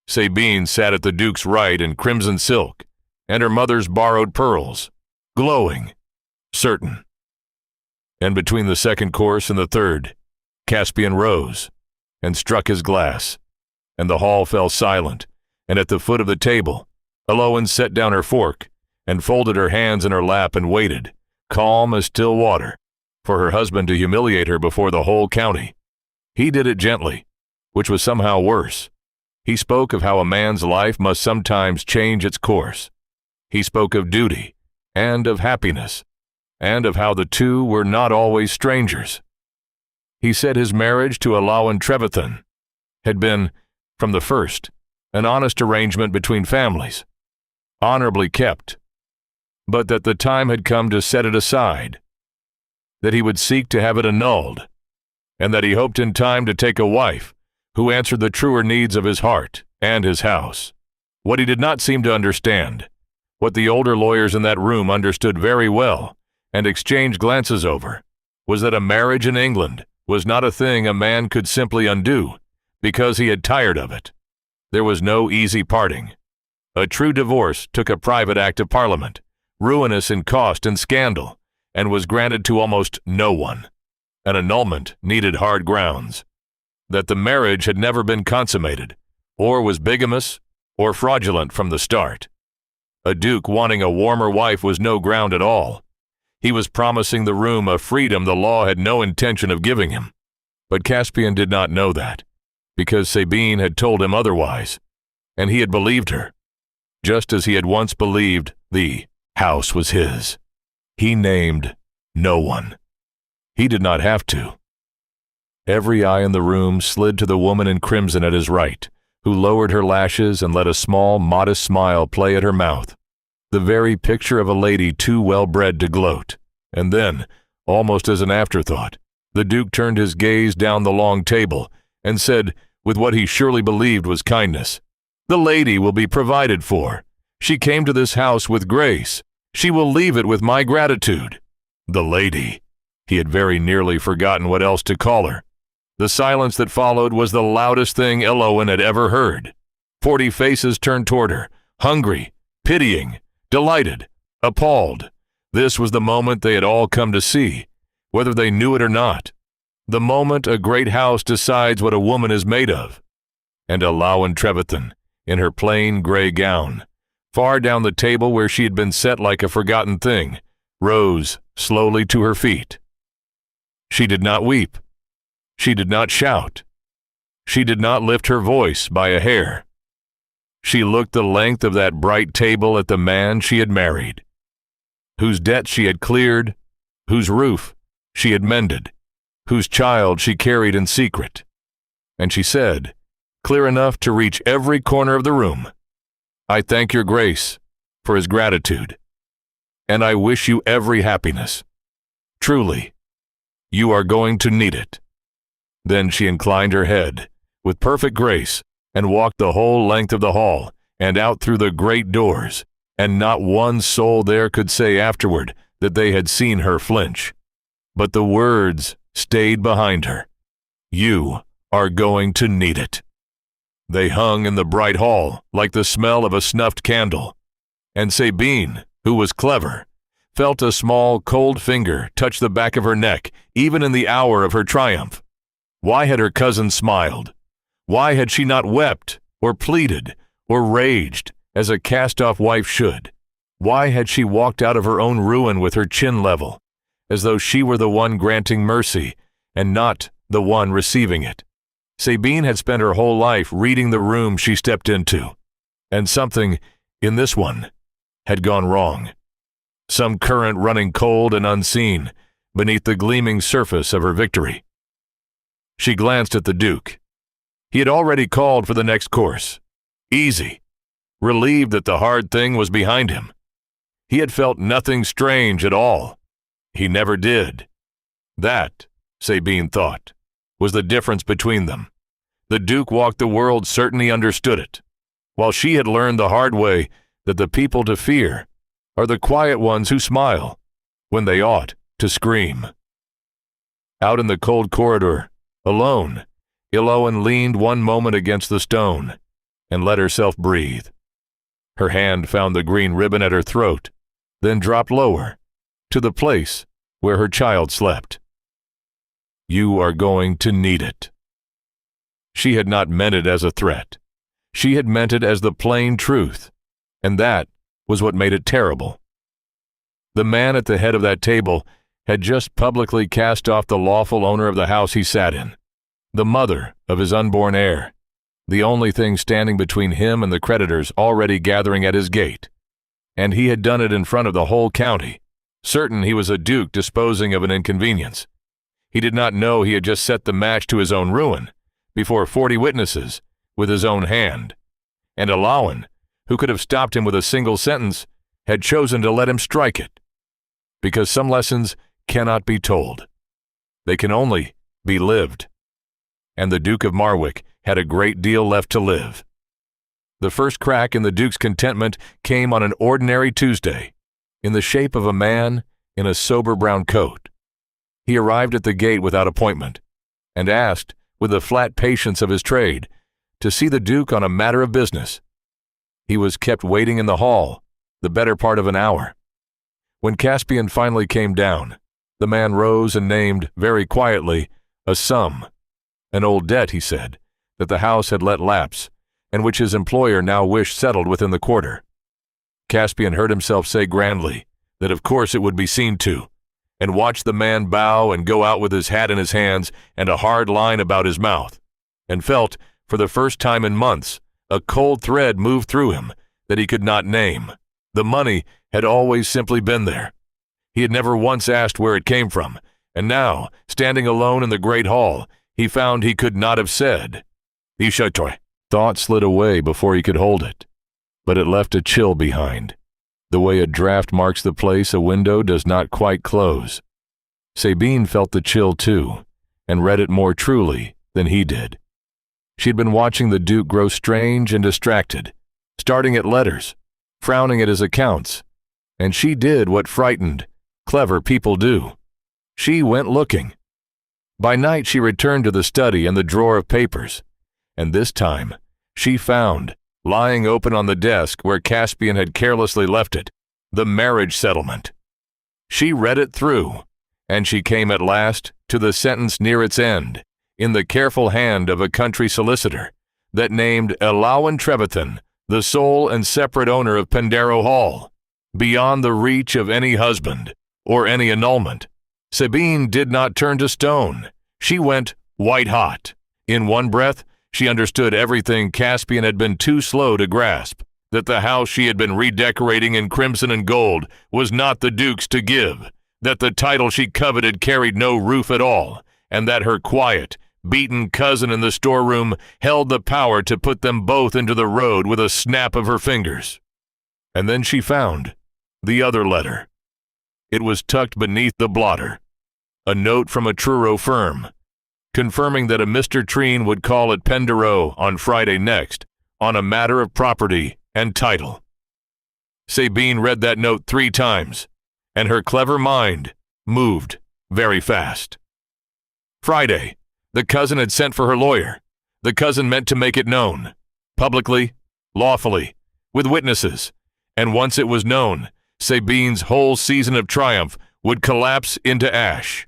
Sabine sat at the Duke's right in crimson silk, and her mother's borrowed pearls, glowing, certain. And between the second course and the third, Caspian rose and struck his glass, and the hall fell silent, and at the foot of the table, Elowen set down her fork and folded her hands in her lap and waited, calm as still water, for her husband to humiliate her before the whole county. He did it gently, which was somehow worse. He spoke of how a man's life must sometimes change its course. He spoke of duty and of happiness, and of how the two were not always strangers. He said his marriage to Elowen Trevethan had been, from the first, an honest arrangement between families, honorably kept, but that the time had come to set it aside, that he would seek to have it annulled, and that he hoped in time to take a wife who answered the truer needs of his heart and his house. What he did not seem to understand, what the older lawyers in that room understood very well and exchanged glances over, was that a marriage in England was not a thing a man could simply undo because he had tired of it. There was no easy parting. A true divorce took a private act of Parliament, ruinous in cost and scandal, and was granted to almost no one. An annulment needed hard grounds. That the marriage had never been consummated, or was bigamous, or fraudulent from the start. A duke wanting a warmer wife was no ground at all. He was promising the room a freedom the law had no intention of giving him. But Caspian did not know that, because Sabine had told him otherwise, and he had believed her, just as he had once believed the house was his. He named no one. He did not have to. Every eye in the room slid to the woman in crimson at his right, who lowered her lashes and let a small, modest smile play at her mouth, the very picture of a lady too well-bred to gloat. And then, almost as an afterthought, the Duke turned his gaze down the long table and said, with what he surely believed was kindness, "The lady will be provided for. She came to this house with grace. She will leave it with my gratitude." The lady. He had very nearly forgotten what else to call her. The silence that followed was the loudest thing Elowen had ever heard. 40 faces turned toward her, hungry, pitying, delighted, appalled. This was the moment they had all come to see, whether they knew it or not. The moment a great house decides what a woman is made of. And Elowen Trevethan, in her plain gray gown, far down the table where she had been set like a forgotten thing, rose slowly to her feet. She did not weep. She did not shout. She did not lift her voice by a hair. She looked the length of that bright table at the man she had married, whose debt she had cleared, whose roof she had mended, whose child she carried in secret. And she said, clear enough to reach every corner of the room, "I thank your grace for his gratitude, and I wish you every happiness. Truly, you are going to need it." Then she inclined her head with perfect grace and walked the whole length of the hall and out through the great doors, and not one soul there could say afterward that they had seen her flinch. But the words stayed behind her. You are going to need it. They hung in the bright hall like the smell of a snuffed candle, and Sabine, who was clever, felt a small, cold finger touch the back of her neck even in the hour of her triumph. Why had her cousin smiled? Why had she not wept, or pleaded, or raged, as a cast-off wife should? Why had she walked out of her own ruin with her chin level, as though she were the one granting mercy, and not the one receiving it? Sabine had spent her whole life reading the room she stepped into, and something, in this one, had gone wrong. Some current running cold and unseen beneath the gleaming surface of her victory. She glanced at the Duke. He had already called for the next course. Easy. Relieved that the hard thing was behind him. He had felt nothing strange at all. He never did. That, Sabine thought, was the difference between them. The Duke walked the world certain he understood it, while she had learned the hard way that the people to fear are the quiet ones who smile when they ought to scream. Out in the cold corridor, alone, Elowen leaned one moment against the stone and let herself breathe. Her hand found the green ribbon at her throat, then dropped lower, to the place where her child slept. You are going to need it. She had not meant it as a threat. She had meant it as the plain truth, and that was what made it terrible. The man at the head of that table had just publicly cast off the lawful owner of the house he sat in, the mother of his unborn heir, the only thing standing between him and the creditors already gathering at his gate. And he had done it in front of the whole county, certain he was a duke disposing of an inconvenience. He did not know he had just set the match to his own ruin, before 40 witnesses, with his own hand. And Elowen, who could have stopped him with a single sentence, had chosen to let him strike it. Because some lessons cannot be told. They can only be lived. And the Duke of Marwick had a great deal left to live. The first crack in the Duke's contentment came on an ordinary Tuesday, in the shape of a man in a sober brown coat. He arrived at the gate without appointment, and asked, with the flat patience of his trade, to see the Duke on a matter of business. He was kept waiting in the hall the better part of an hour. When Caspian finally came down, the man rose and named, very quietly, a sum, an old debt, he said, that the house had let lapse, and which his employer now wished settled within the quarter. Caspian heard himself say grandly that of course it would be seen to, and watched the man bow and go out with his hat in his hands and a hard line about his mouth, and felt, for the first time in months, a cold thread move through him that he could not name. The money had always simply been there. He had never once asked where it came from, and now, standing alone in the great hall, he found he could not have said. Thought slid away before he could hold it, but it left a chill behind. The way a draft marks the place a window does not quite close. Sabine felt the chill too, and read it more truly than he did. She had been watching the Duke grow strange and distracted, starting at letters, frowning at his accounts, and she did what frightened, clever people do. She went looking. By night she returned to the study and the drawer of papers, and this time she found, lying open on the desk where Caspian had carelessly left it, the marriage settlement. She read it through, and she came at last to the sentence near its end, in the careful hand of a country solicitor, that named Elowen Trevethan the sole and separate owner of Pendaro Hall, beyond the reach of any husband or any annulment. Sabine did not turn to stone. She went white hot. In one breath, she understood everything Caspian had been too slow to grasp, that the house she had been redecorating in crimson and gold was not the Duke's to give, that the title she coveted carried no roof at all, and that her quiet, beaten cousin in the storeroom held the power to put them both into the road with a snap of her fingers. And then she found the other letter. It was tucked beneath the blotter, a note from a Truro firm, confirming that a Mr. Treen would call at Pendaro on Friday next on a matter of property and title. Sabine read that note 3 times, and her clever mind moved very fast. Friday. The cousin had sent for her lawyer. The cousin meant to make it known, publicly, lawfully, with witnesses, and once it was known, Sabine's whole season of triumph would collapse into ash.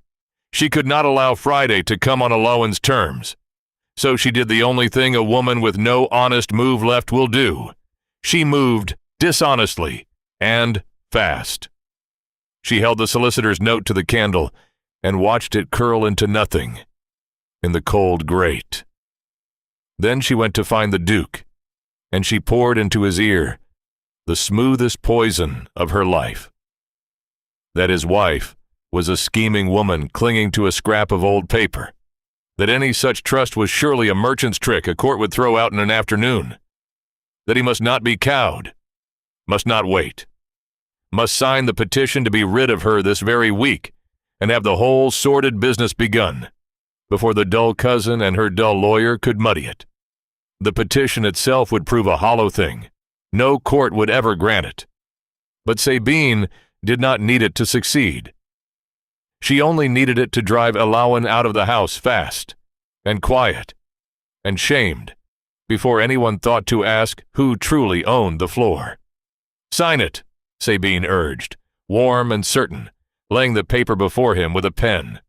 She could not allow Friday to come on Elowen's terms. So she did the only thing a woman with no honest move left will do. She moved dishonestly and fast. She held the solicitor's note to the candle and watched it curl into nothing in the cold grate. Then she went to find the Duke, and she poured into his ear the smoothest poison of her life. That his wife was a scheming woman clinging to a scrap of old paper, that any such trust was surely a merchant's trick a court would throw out in an afternoon, that he must not be cowed, must not wait, must sign the petition to be rid of her this very week, and have the whole sordid business begun, before the dull cousin and her dull lawyer could muddy it. The petition itself would prove a hollow thing. No court would ever grant it. But Sabine did not need it to succeed. She only needed it to drive Elowen out of the house fast, and quiet, and shamed, before anyone thought to ask who truly owned the floor. "Sign it," Sabine urged, warm and certain, laying the paper before him with a pen.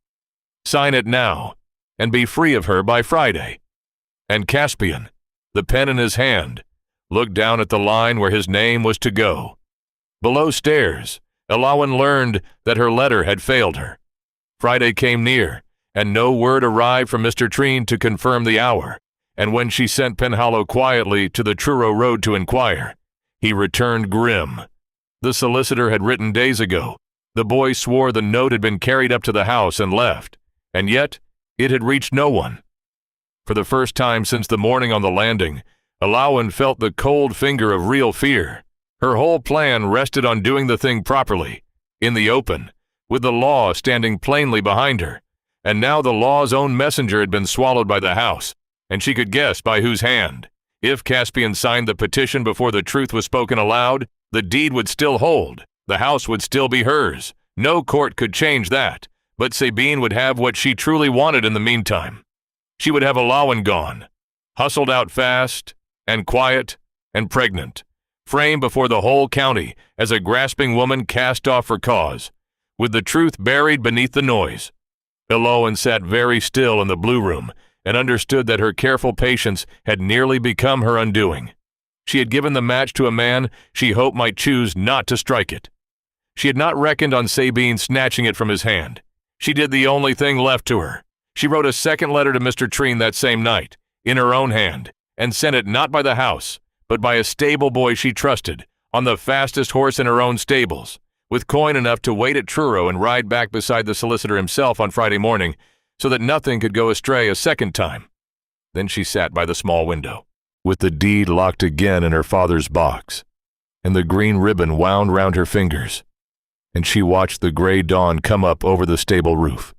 "Sign it now, and be free of her by Friday." And Caspian, the pen in his hand, looked down at the line where his name was to go. Below stairs, Elowen learned that her letter had failed her. Friday came near, and no word arrived from Mr. Treen to confirm the hour, and when she sent Penhallow quietly to the Truro road to inquire, he returned grim. The solicitor had written days ago. The boy swore the note had been carried up to the house and left, and yet it had reached no one. For the first time since the morning on the landing, Elowen felt the cold finger of real fear. Her whole plan rested on doing the thing properly, in the open, with the law standing plainly behind her. And now the law's own messenger had been swallowed by the house, and she could guess by whose hand. If Caspian signed the petition before the truth was spoken aloud, the deed would still hold. The house would still be hers. No court could change that. But Sabine would have what she truly wanted in the meantime. She would have Elowen gone, hustled out fast and quiet and pregnant, framed before the whole county as a grasping woman cast off for cause, with the truth buried beneath the noise. Elowen sat very still in the blue room and understood that her careful patience had nearly become her undoing. She had given the match to a man she hoped might choose not to strike it. She had not reckoned on Sabine snatching it from his hand. She did the only thing left to her. She wrote a second letter to Mr. Treen that same night, in her own hand, and sent it not by the house, but by a stable boy she trusted, on the fastest horse in her own stables, with coin enough to wait at Truro and ride back beside the solicitor himself on Friday morning, so that nothing could go astray a second time. Then she sat by the small window, with the deed locked again in her father's box, and the green ribbon wound round her fingers, and she watched the gray dawn come up over the stable roof,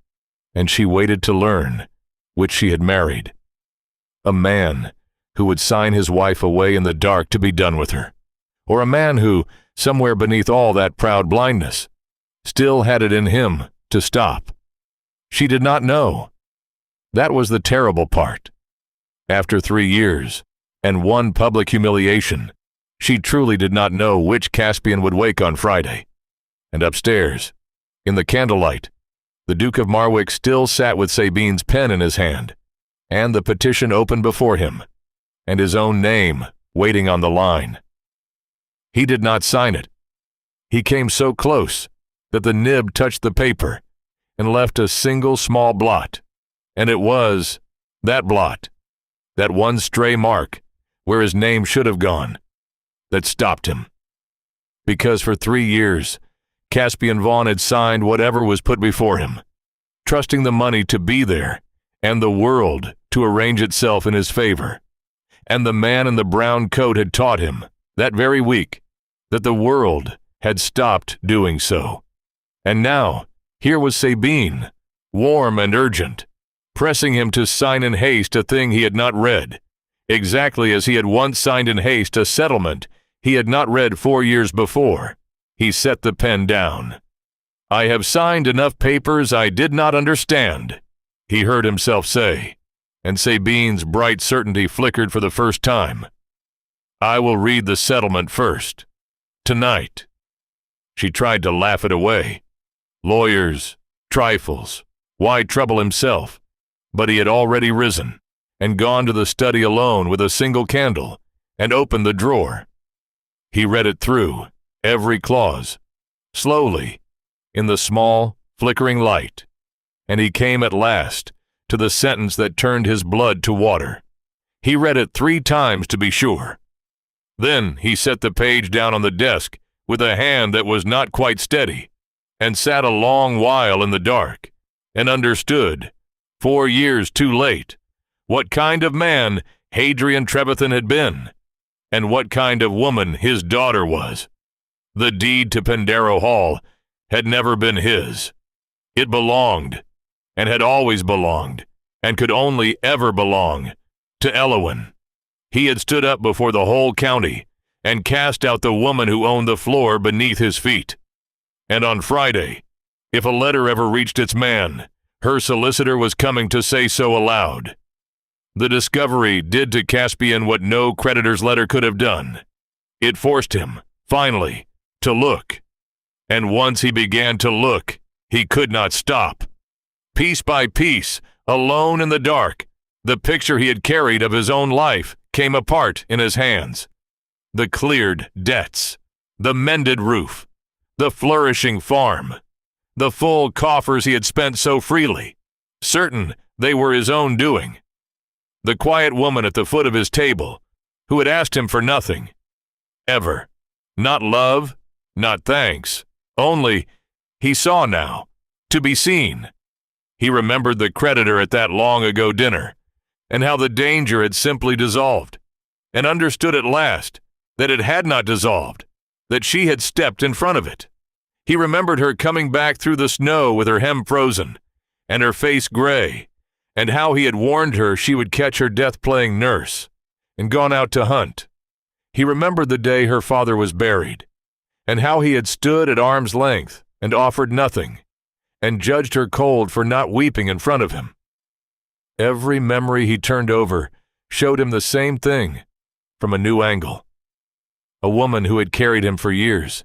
and she waited to learn which she had married. A man who would sign his wife away in the dark to be done with her, or a man who, somewhere beneath all that proud blindness, still had it in him to stop. She did not know. That was the terrible part. After 3 years, and one public humiliation, she truly did not know which Caspian would wake on Friday. And upstairs, in the candlelight, the Duke of Marwick still sat with Sabine's pen in his hand, and the petition open before him, and his own name waiting on the line. He did not sign it. He came so close that the nib touched the paper and left a single small blot, and it was that blot, that one stray mark where his name should have gone, that stopped him. Because for 3 years, Caspian Vaughn had signed whatever was put before him, trusting the money to be there and the world to arrange itself in his favor. And the man in the brown coat had taught him, that very week, that the world had stopped doing so. And now, here was Sabine, warm and urgent, pressing him to sign in haste a thing he had not read, exactly as he had once signed in haste a settlement he had not read 4 years before. He set the pen down. "I have signed enough papers I did not understand," he heard himself say, and Sabine's bright certainty flickered for the first time. "I will read the settlement first. Tonight." She tried to laugh it away. Lawyers, trifles, why trouble himself? But he had already risen, and gone to the study alone with a single candle, and opened the drawer. He read it through, every clause, slowly, in the small, flickering light, and he came at last to the sentence that turned his blood to water. He read it 3 times to be sure. Then he set the page down on the desk with a hand that was not quite steady, and sat a long while in the dark, and understood, 4 years too late, what kind of man Hadrian Trevethan had been, and what kind of woman his daughter was. The deed to Pendaro Hall had never been his. It belonged, and had always belonged, and could only ever belong, to Elowen. He had stood up before the whole county, and cast out the woman who owned the floor beneath his feet. And on Friday, if a letter ever reached its man, her solicitor was coming to say so aloud. The discovery did to Caspian what no creditor's letter could have done. It forced him, finally, to look. And once he began to look, he could not stop. Piece by piece, alone in the dark, the picture he had carried of his own life came apart in his hands. The cleared debts, the mended roof, the flourishing farm, the full coffers he had spent so freely, certain they were his own doing. The quiet woman at the foot of his table, who had asked him for nothing, ever. Not love, not thanks, only, he saw now, to be seen. He remembered the creditor at that long-ago dinner, and how the danger had simply dissolved. and understood at last that it had not dissolved, that she had stepped in front of it. He remembered her coming back through the snow with her hem frozen and her face gray, and how he had warned her she would catch her death-playing nurse and gone out to hunt. He remembered the day her father was buried, and how he had stood at arm's length and offered nothing, and judged her cold for not weeping in front of him. Every memory he turned over showed him the same thing from a new angle. A woman who had carried him for years,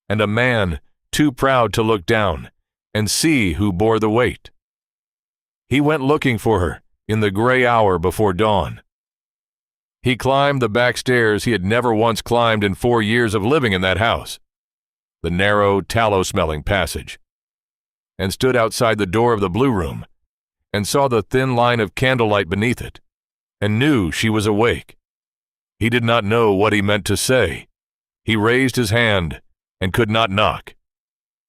and a man too proud to look down and see who bore the weight. He went looking for her in the gray hour before dawn. He climbed the back stairs he had never once climbed in 4 years of living in that house, the narrow, tallow-smelling passage, and stood outside the door of the blue room and saw the thin line of candlelight beneath it, and knew she was awake. He did not know what he meant to say. He raised his hand and could not knock.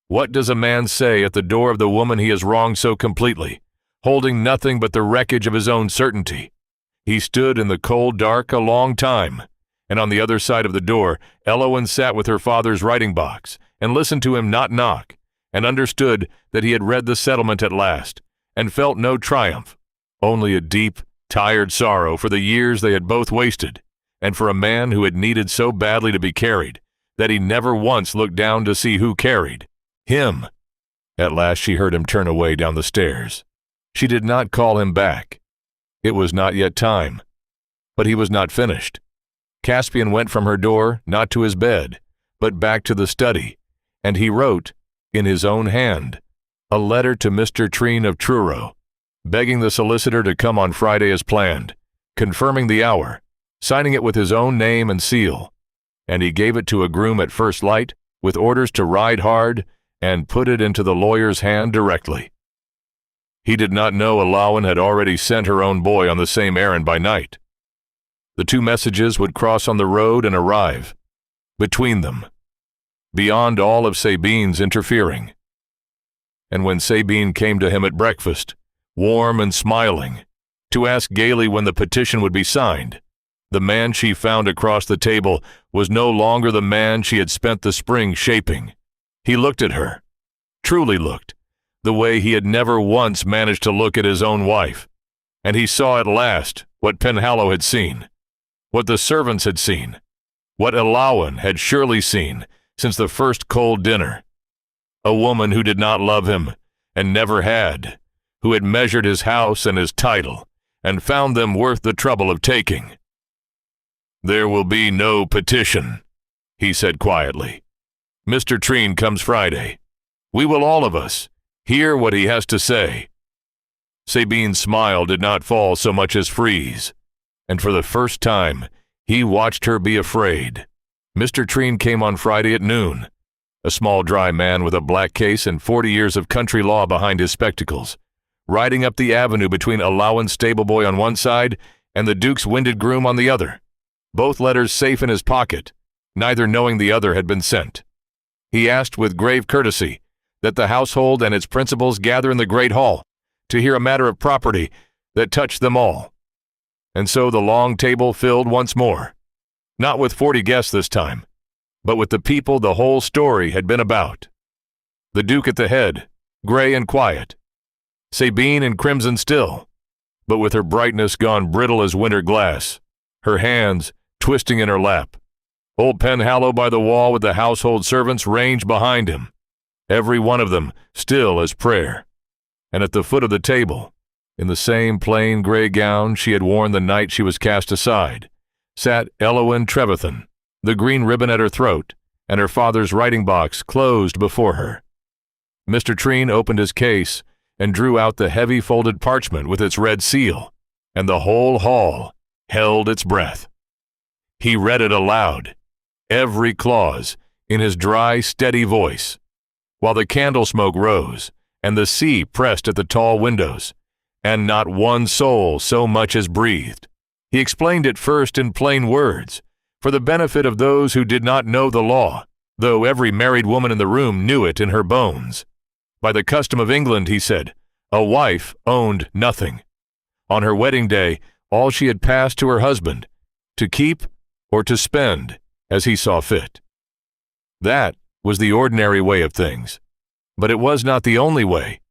What does a man say at the door of the woman he has wronged so completely, holding nothing but the wreckage of his own certainty? He stood in the cold dark a long time, and on the other side of the door, Elowen sat with her father's writing box and listened to him not knock, and understood that he had read the settlement at last, and felt no triumph, only a deep, tired sorrow for the years they had both wasted, and for a man who had needed so badly to be carried that he never once looked down to see who carried him. At last she heard him turn away down the stairs. She did not call him back. It was not yet time, but he was not finished. Caspian went from her door, not to his bed, but back to the study, and he wrote, in his own hand, a letter to Mr. Treen of Truro, begging the solicitor to come on Friday as planned, confirming the hour, signing it with his own name and seal, and he gave it to a groom at first light, with orders to ride hard and put it into the lawyer's hand directly. He did not know Elowen had already sent her own boy on the same errand by night. The two messages would cross on the road and arrive, between them, beyond all of Sabine's interfering. And when Sabine came to him at breakfast, warm and smiling, to ask gaily when the petition would be signed, the man she found across the table was no longer the man she had spent the spring shaping. He looked at her, truly looked, the way he had never once managed to look at his own wife, and he saw at last what Penhallow had seen, what the servants had seen, what Elowen had surely seen since the first cold dinner. A woman who did not love him, and never had, who had measured his house and his title, and found them worth the trouble of taking. "There will be no petition," he said quietly. "Mr. Treen comes Friday. We will all of us hear what he has to say." Sabine's smile did not fall so much as freeze, and for the first time he watched her be afraid. Mr. Treen came on Friday at noon, a small dry man with a black case and 40 years of country law behind his spectacles, riding up the avenue between Elowen's stable boy on one side and the Duke's winded groom on the other, both letters safe in his pocket, neither knowing the other had been sent. He asked with grave courtesy that the household and its principals gather in the great hall to hear a matter of property that touched them all. And so the long table filled once more, not with 40 guests this time, but with the people the whole story had been about. The Duke at the head, gray and quiet, Sabine in crimson still, but with her brightness gone brittle as winter glass, her hands twisting in her lap. Old Penhallow by the wall with the household servants ranged behind him, every one of them still as prayer. And at the foot of the table, in the same plain gray gown she had worn the night she was cast aside, sat Elowen Trevethan, the green ribbon at her throat, and her father's writing box closed before her. Mr. Treen opened his case and drew out the heavy folded parchment with its red seal, and the whole hall held its breath. He read it aloud, every clause, in his dry, steady voice, while the candle smoke rose and the sea pressed at the tall windows, and not one soul so much as breathed. He explained it first in plain words, for the benefit of those who did not know the law, though every married woman in the room knew it in her bones. By the custom of England, he said, a wife owned nothing. On her wedding day, all she had passed to her husband, to keep or to spend as he saw fit. That was the ordinary way of things, but it was not the only way.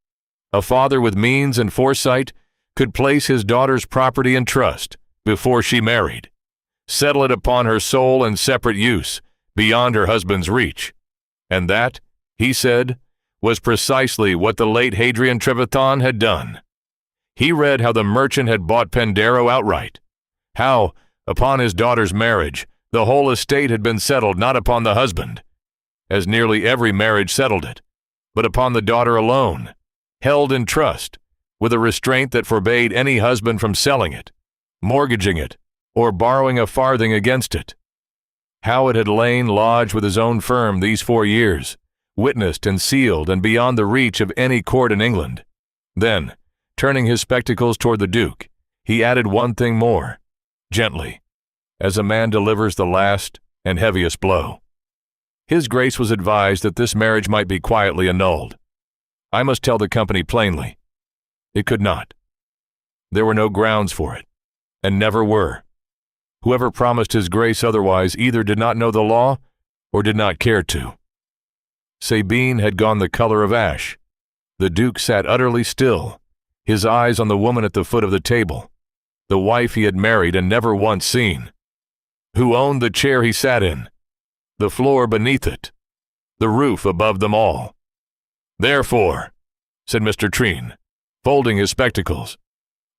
A father with means and foresight could place his daughter's property in trust before she married, settle it upon her sole and separate use beyond her husband's reach. And that, he said, was precisely what the late Hadrian Trevethan had done. He read how the merchant had bought Pendarrow outright, how, upon his daughter's marriage, the whole estate had been settled not upon the husband, as nearly every marriage settled it, but upon the daughter alone, held in trust, with a restraint that forbade any husband from selling it, mortgaging it, or borrowing a farthing against it. How it had lain lodged with his own firm these 4 years, witnessed and sealed and beyond the reach of any court in England. Then, turning his spectacles toward the Duke, he added one thing more, gently, as a man delivers the last and heaviest blow. His Grace was advised that this marriage might be quietly annulled. I must tell the company plainly, it could not. There were no grounds for it, and never were. Whoever promised His Grace otherwise either did not know the law or did not care to. Sabine had gone the color of ash. The Duke sat utterly still, his eyes on the woman at the foot of the table, the wife he had married and never once seen, who owned the chair he sat in, the floor beneath it, the roof above them all. Therefore, said Mr. Treen, folding his spectacles,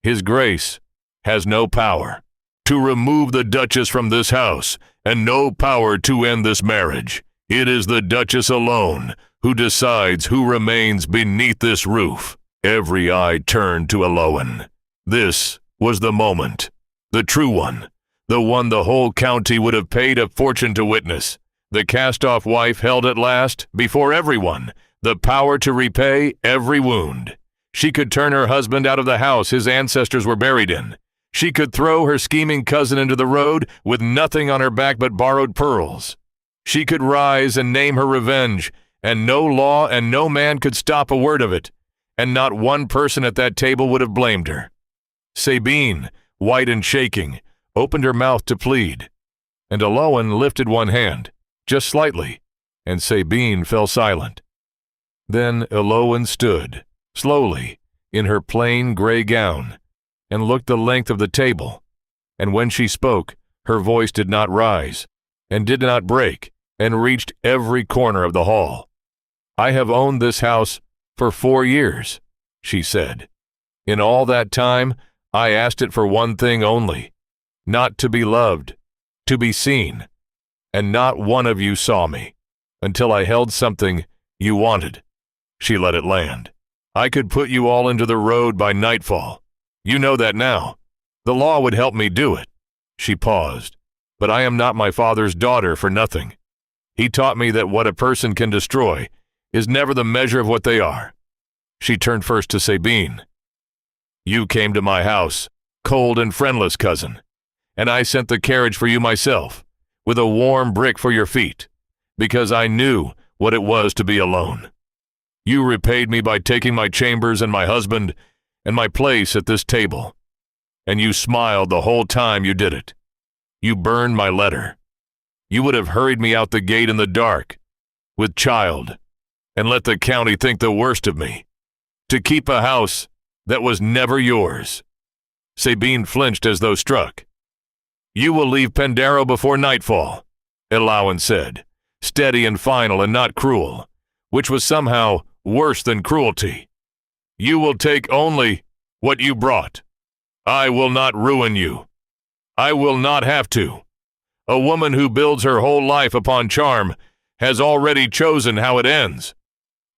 His Grace has no power to remove the Duchess from this house, and no power to end this marriage. It is the Duchess alone who decides who remains beneath this roof. Every eye turned to Elowen. This was the moment, the true one, the one the whole county would have paid a fortune to witness. The cast-off wife held at last, before everyone, the power to repay every wound. She could turn her husband out of the house his ancestors were buried in. She could throw her scheming cousin into the road with nothing on her back but borrowed pearls. She could rise and name her revenge, and no law and no man could stop a word of it, and not one person at that table would have blamed her. Sabine, white and shaking, opened her mouth to plead, and Elowen lifted one hand, just slightly, and Sabine fell silent. Then Elowen stood, slowly, in her plain gray gown, and looked the length of the table, and when she spoke, her voice did not rise, and did not break, and reached every corner of the hall. I have owned this house for 4 years, she said. In all that time, I asked it for one thing only, not to be loved, to be seen, and not one of you saw me, until I held something you wanted. She let it land. I could put you all into the road by nightfall. You know that now. The law would help me do it. She paused. But I am not my father's daughter for nothing. He taught me that what a person can destroy is never the measure of what they are. She turned first to Sabine. You came to my house, cold and friendless, cousin, and I sent the carriage for you myself, with a warm brick for your feet, because I knew what it was to be alone. You repaid me by taking my chambers and my husband and my place at this table, and you smiled the whole time you did it. You burned my letter. You would have hurried me out the gate in the dark, with child, and let the county think the worst of me, to keep a house that was never yours. Sabine flinched as though struck. You will leave Pendarrow before nightfall, Elowen said, steady and final and not cruel, which was somehow worse than cruelty. You will take only what you brought. I will not ruin you. I will not have to. A woman who builds her whole life upon charm has already chosen how it ends.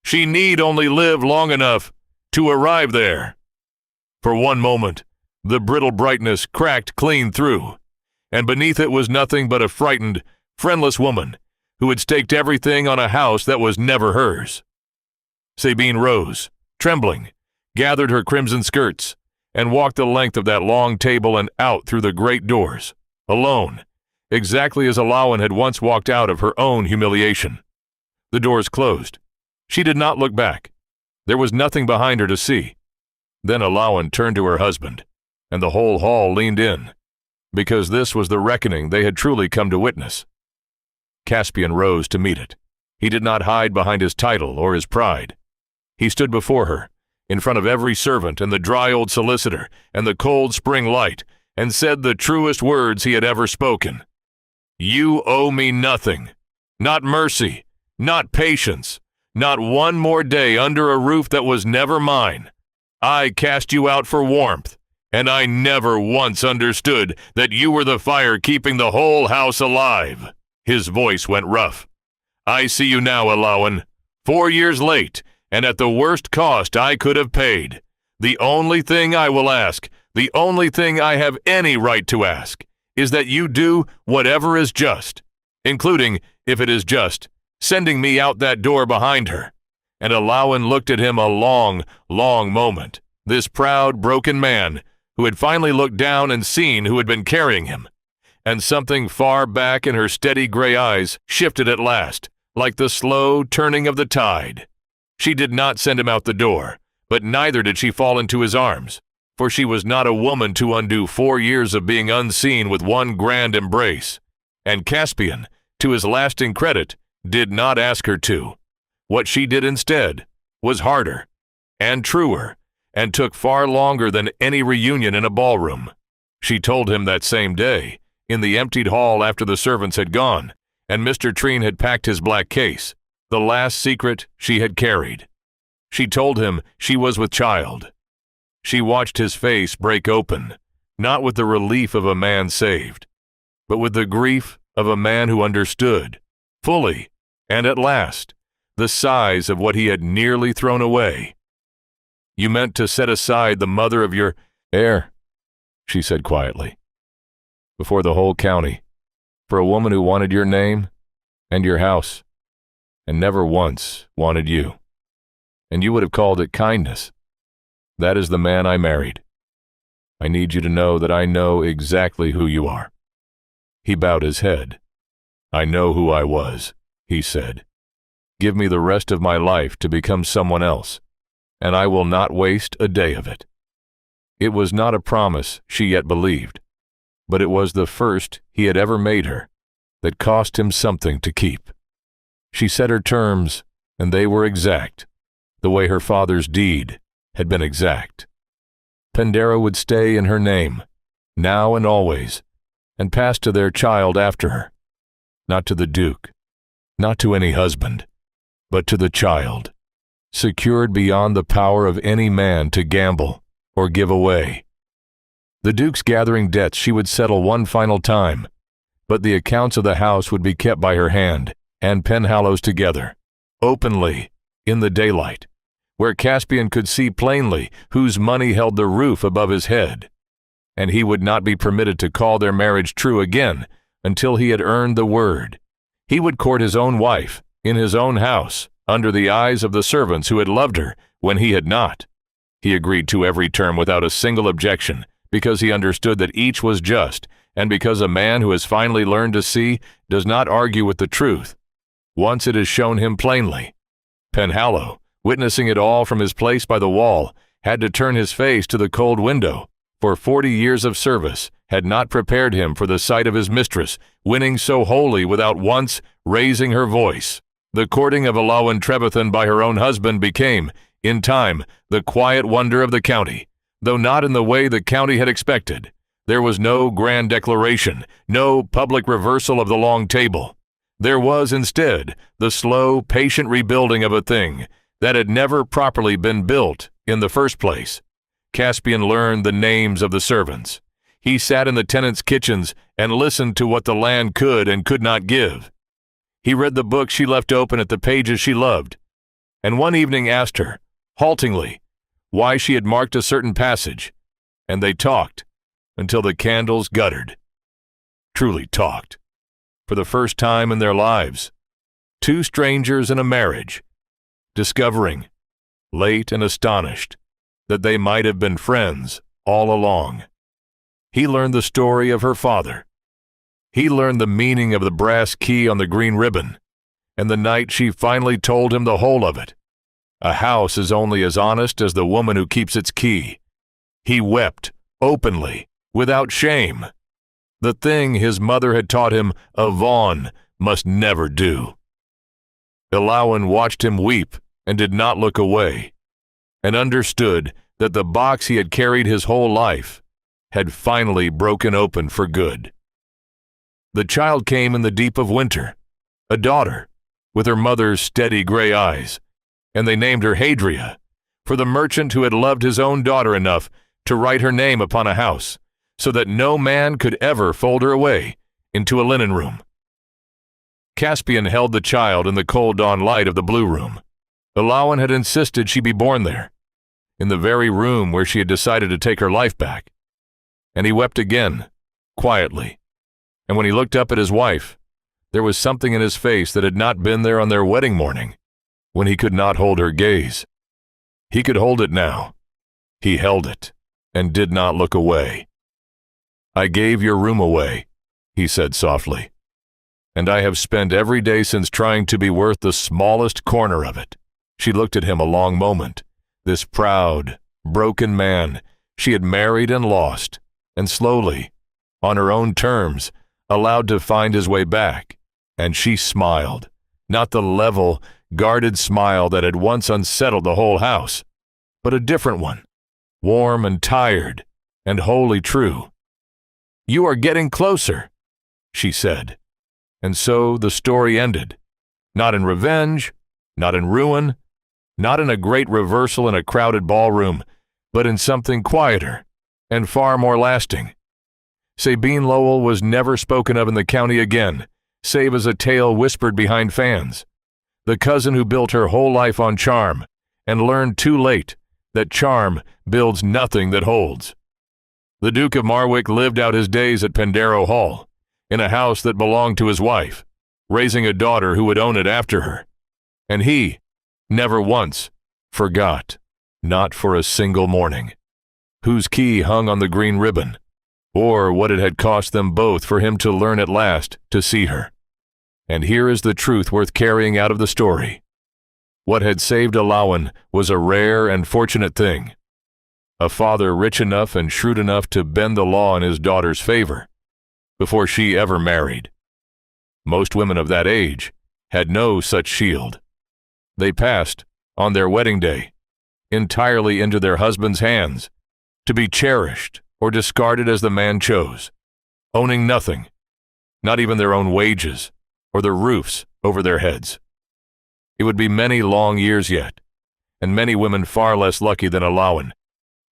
She need only live long enough to arrive there. For one moment, the brittle brightness cracked clean through, and beneath it was nothing but a frightened, friendless woman who had staked everything on a house that was never hers. Sabine rose, trembling, gathered her crimson skirts, and walked the length of that long table and out through the great doors, alone, exactly as Elowen had once walked out of her own humiliation. The doors closed. She did not look back. There was nothing behind her to see. Then Elowen turned to her husband, and the whole hall leaned in. because this was the reckoning they had truly come to witness. Caspian rose to meet it. He did not hide behind his title or his pride. He stood before her, in front of every servant and the dry old solicitor and the cold spring light, and said the truest words he had ever spoken. "You owe me nothing. Not mercy, not patience, not one more day under a roof that was never mine. I cast you out for warmth, and I never once understood that you were the fire keeping the whole house alive." His voice went rough. "I see you now, Elowen. 4 years late, and at the worst cost I could have paid. The only thing I will ask, the only thing I have any right to ask, is that you do whatever is just, including, if it is just, sending me out that door behind her." And Elowen looked at him a long, long moment, this proud, broken man who had finally looked down and seen who had been carrying him. And something far back in her steady gray eyes shifted at last, like the slow turning of the tide. She did not send him out the door, but neither did she fall into his arms, for she was not a woman to undo 4 years of being unseen with one grand embrace. And Caspian, to his lasting credit, did not ask her to. What she did instead was harder and truer, and took far longer than any reunion in a ballroom. She told him that same day, in the emptied hall after the servants had gone, and Mr. Treen had packed his black case, the last secret she had carried. She told him she was with child. She watched his face break open, not with the relief of a man saved, but with the grief of a man who understood, fully, and at last, the size of what he had nearly thrown away. "You meant to set aside the mother of your heir," she said quietly, "before the whole county, for a woman who wanted your name and your house, and never once wanted you. And you would have called it kindness. That is the man I married. I need you to know that I know exactly who you are." He bowed his head. "I know who I was," he said. "Give me the rest of my life to become someone else, and I will not waste a day of it." It was not a promise she yet believed, but it was the first he had ever made her that cost him something to keep. She set her terms, and they were exact, the way her father's deed had been exact. Pandera would stay in her name, now and always, and pass to their child after her, not to the Duke, not to any husband, but to the child, secured beyond the power of any man to gamble or give away. The Duke's gathering debts she would settle one final time, but the accounts of the house would be kept by her hand and Penhallows together, openly, in the daylight, where Caspian could see plainly whose money held the roof above his head. And he would not be permitted to call their marriage true again until he had earned the word. He would court his own wife, in his own house, under the eyes of the servants who had loved her when he had not. He agreed to every term without a single objection, because he understood that each was just, and because a man who has finally learned to see does not argue with the truth, once it is shown him plainly. Penhallow, witnessing it all from his place by the wall, had to turn his face to the cold window, for 40 years of service had not prepared him for the sight of his mistress winning so wholly without once raising her voice. The courting of Elowen Trevethan by her own husband became, in time, the quiet wonder of the county, though not in the way the county had expected. There was no grand declaration, no public reversal of the long table. There was, instead, the slow, patient rebuilding of a thing that had never properly been built in the first place. Caspian learned the names of the servants. He sat in the tenants' kitchens and listened to what the land could and could not give. He read the book she left open at the pages she loved, and one evening asked her, haltingly, why she had marked a certain passage, and they talked until the candles guttered. Truly talked. For the first time in their lives, two strangers in a marriage, discovering, late and astonished, that they might have been friends all along. He learned the story of her father. He learned the meaning of the brass key on the green ribbon, and the night she finally told him the whole of it. A house is only as honest as the woman who keeps its key. He wept, openly, without shame. the thing his mother had taught him a Vaughn must never do. Elowen watched him weep and did not look away, and understood that the box he had carried his whole life had finally broken open for good. The child came in the deep of winter, a daughter, with her mother's steady gray eyes, and they named her Hadria, for the merchant who had loved his own daughter enough to write her name upon a house, so that no man could ever fold her away into a linen room. Caspian held the child in the cold dawn light of the blue room. Elowen had insisted she be born there, in the very room where she had decided to take her life back. And he wept again, quietly. And when he looked up at his wife, there was something in his face that had not been there on their wedding morning, when he could not hold her gaze. He could hold it now. He held it, and did not look away. "I gave your room away," he said softly, "and I have spent every day since trying to be worth the smallest corner of it." She looked at him a long moment, this proud, broken man she had married and lost, and slowly, on her own terms, allowed to find his way back, and she smiled, not the level, guarded smile that had once unsettled the whole house, but a different one, warm and tired, and wholly true. "You are getting closer," she said. And so the story ended, not in revenge, not in ruin, not in a great reversal in a crowded ballroom, but in something quieter and far more lasting. Sabine Lowell was never spoken of in the county again, save as a tale whispered behind fans. The cousin who built her whole life on charm, and learned too late that charm builds nothing that holds. The Duke of Marwick lived out his days at Pendero Hall, in a house that belonged to his wife, raising a daughter who would own it after her. And he never once forgot, not for a single morning, whose key hung on the green ribbon, or what it had cost them both for him to learn at last to see her. And here is the truth worth carrying out of the story. What had saved Elowen was a rare and fortunate thing. A father rich enough and shrewd enough to bend the law in his daughter's favor, before she ever married. Most women of that age had no such shield. They passed, on their wedding day, entirely into their husband's hands, to be cherished or discarded as the man chose, owning nothing, not even their own wages or the roofs over their heads. It would be many long years yet, and many women far less lucky than Elowen,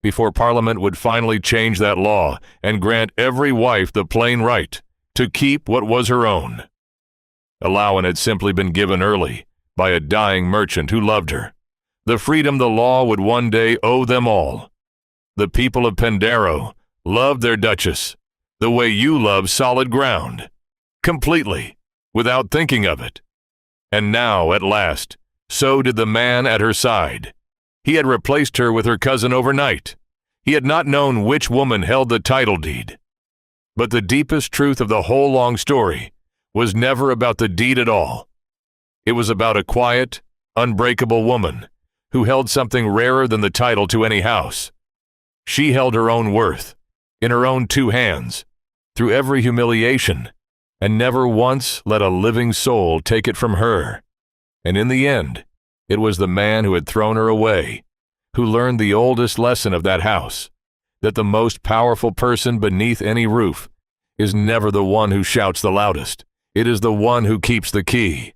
before Parliament would finally change that law and grant every wife the plain right to keep what was her own. Elowen had simply been given early by a dying merchant who loved her, the freedom the law would one day owe them all. The people of Pendero loved their duchess the way you love solid ground, completely, without thinking of it. And now, at last, so did the man at her side. He had replaced her with her cousin overnight. He had not known which woman held the title deed. But the deepest truth of the whole long story was never about the deed at all. It was about a quiet, unbreakable woman who held something rarer than the title to any house. She held her own worth, in her own two hands, through every humiliation, and never once let a living soul take it from her. And in the end, it was the man who had thrown her away, who learned the oldest lesson of that house, that the most powerful person beneath any roof is never the one who shouts the loudest. It is the one who keeps the key.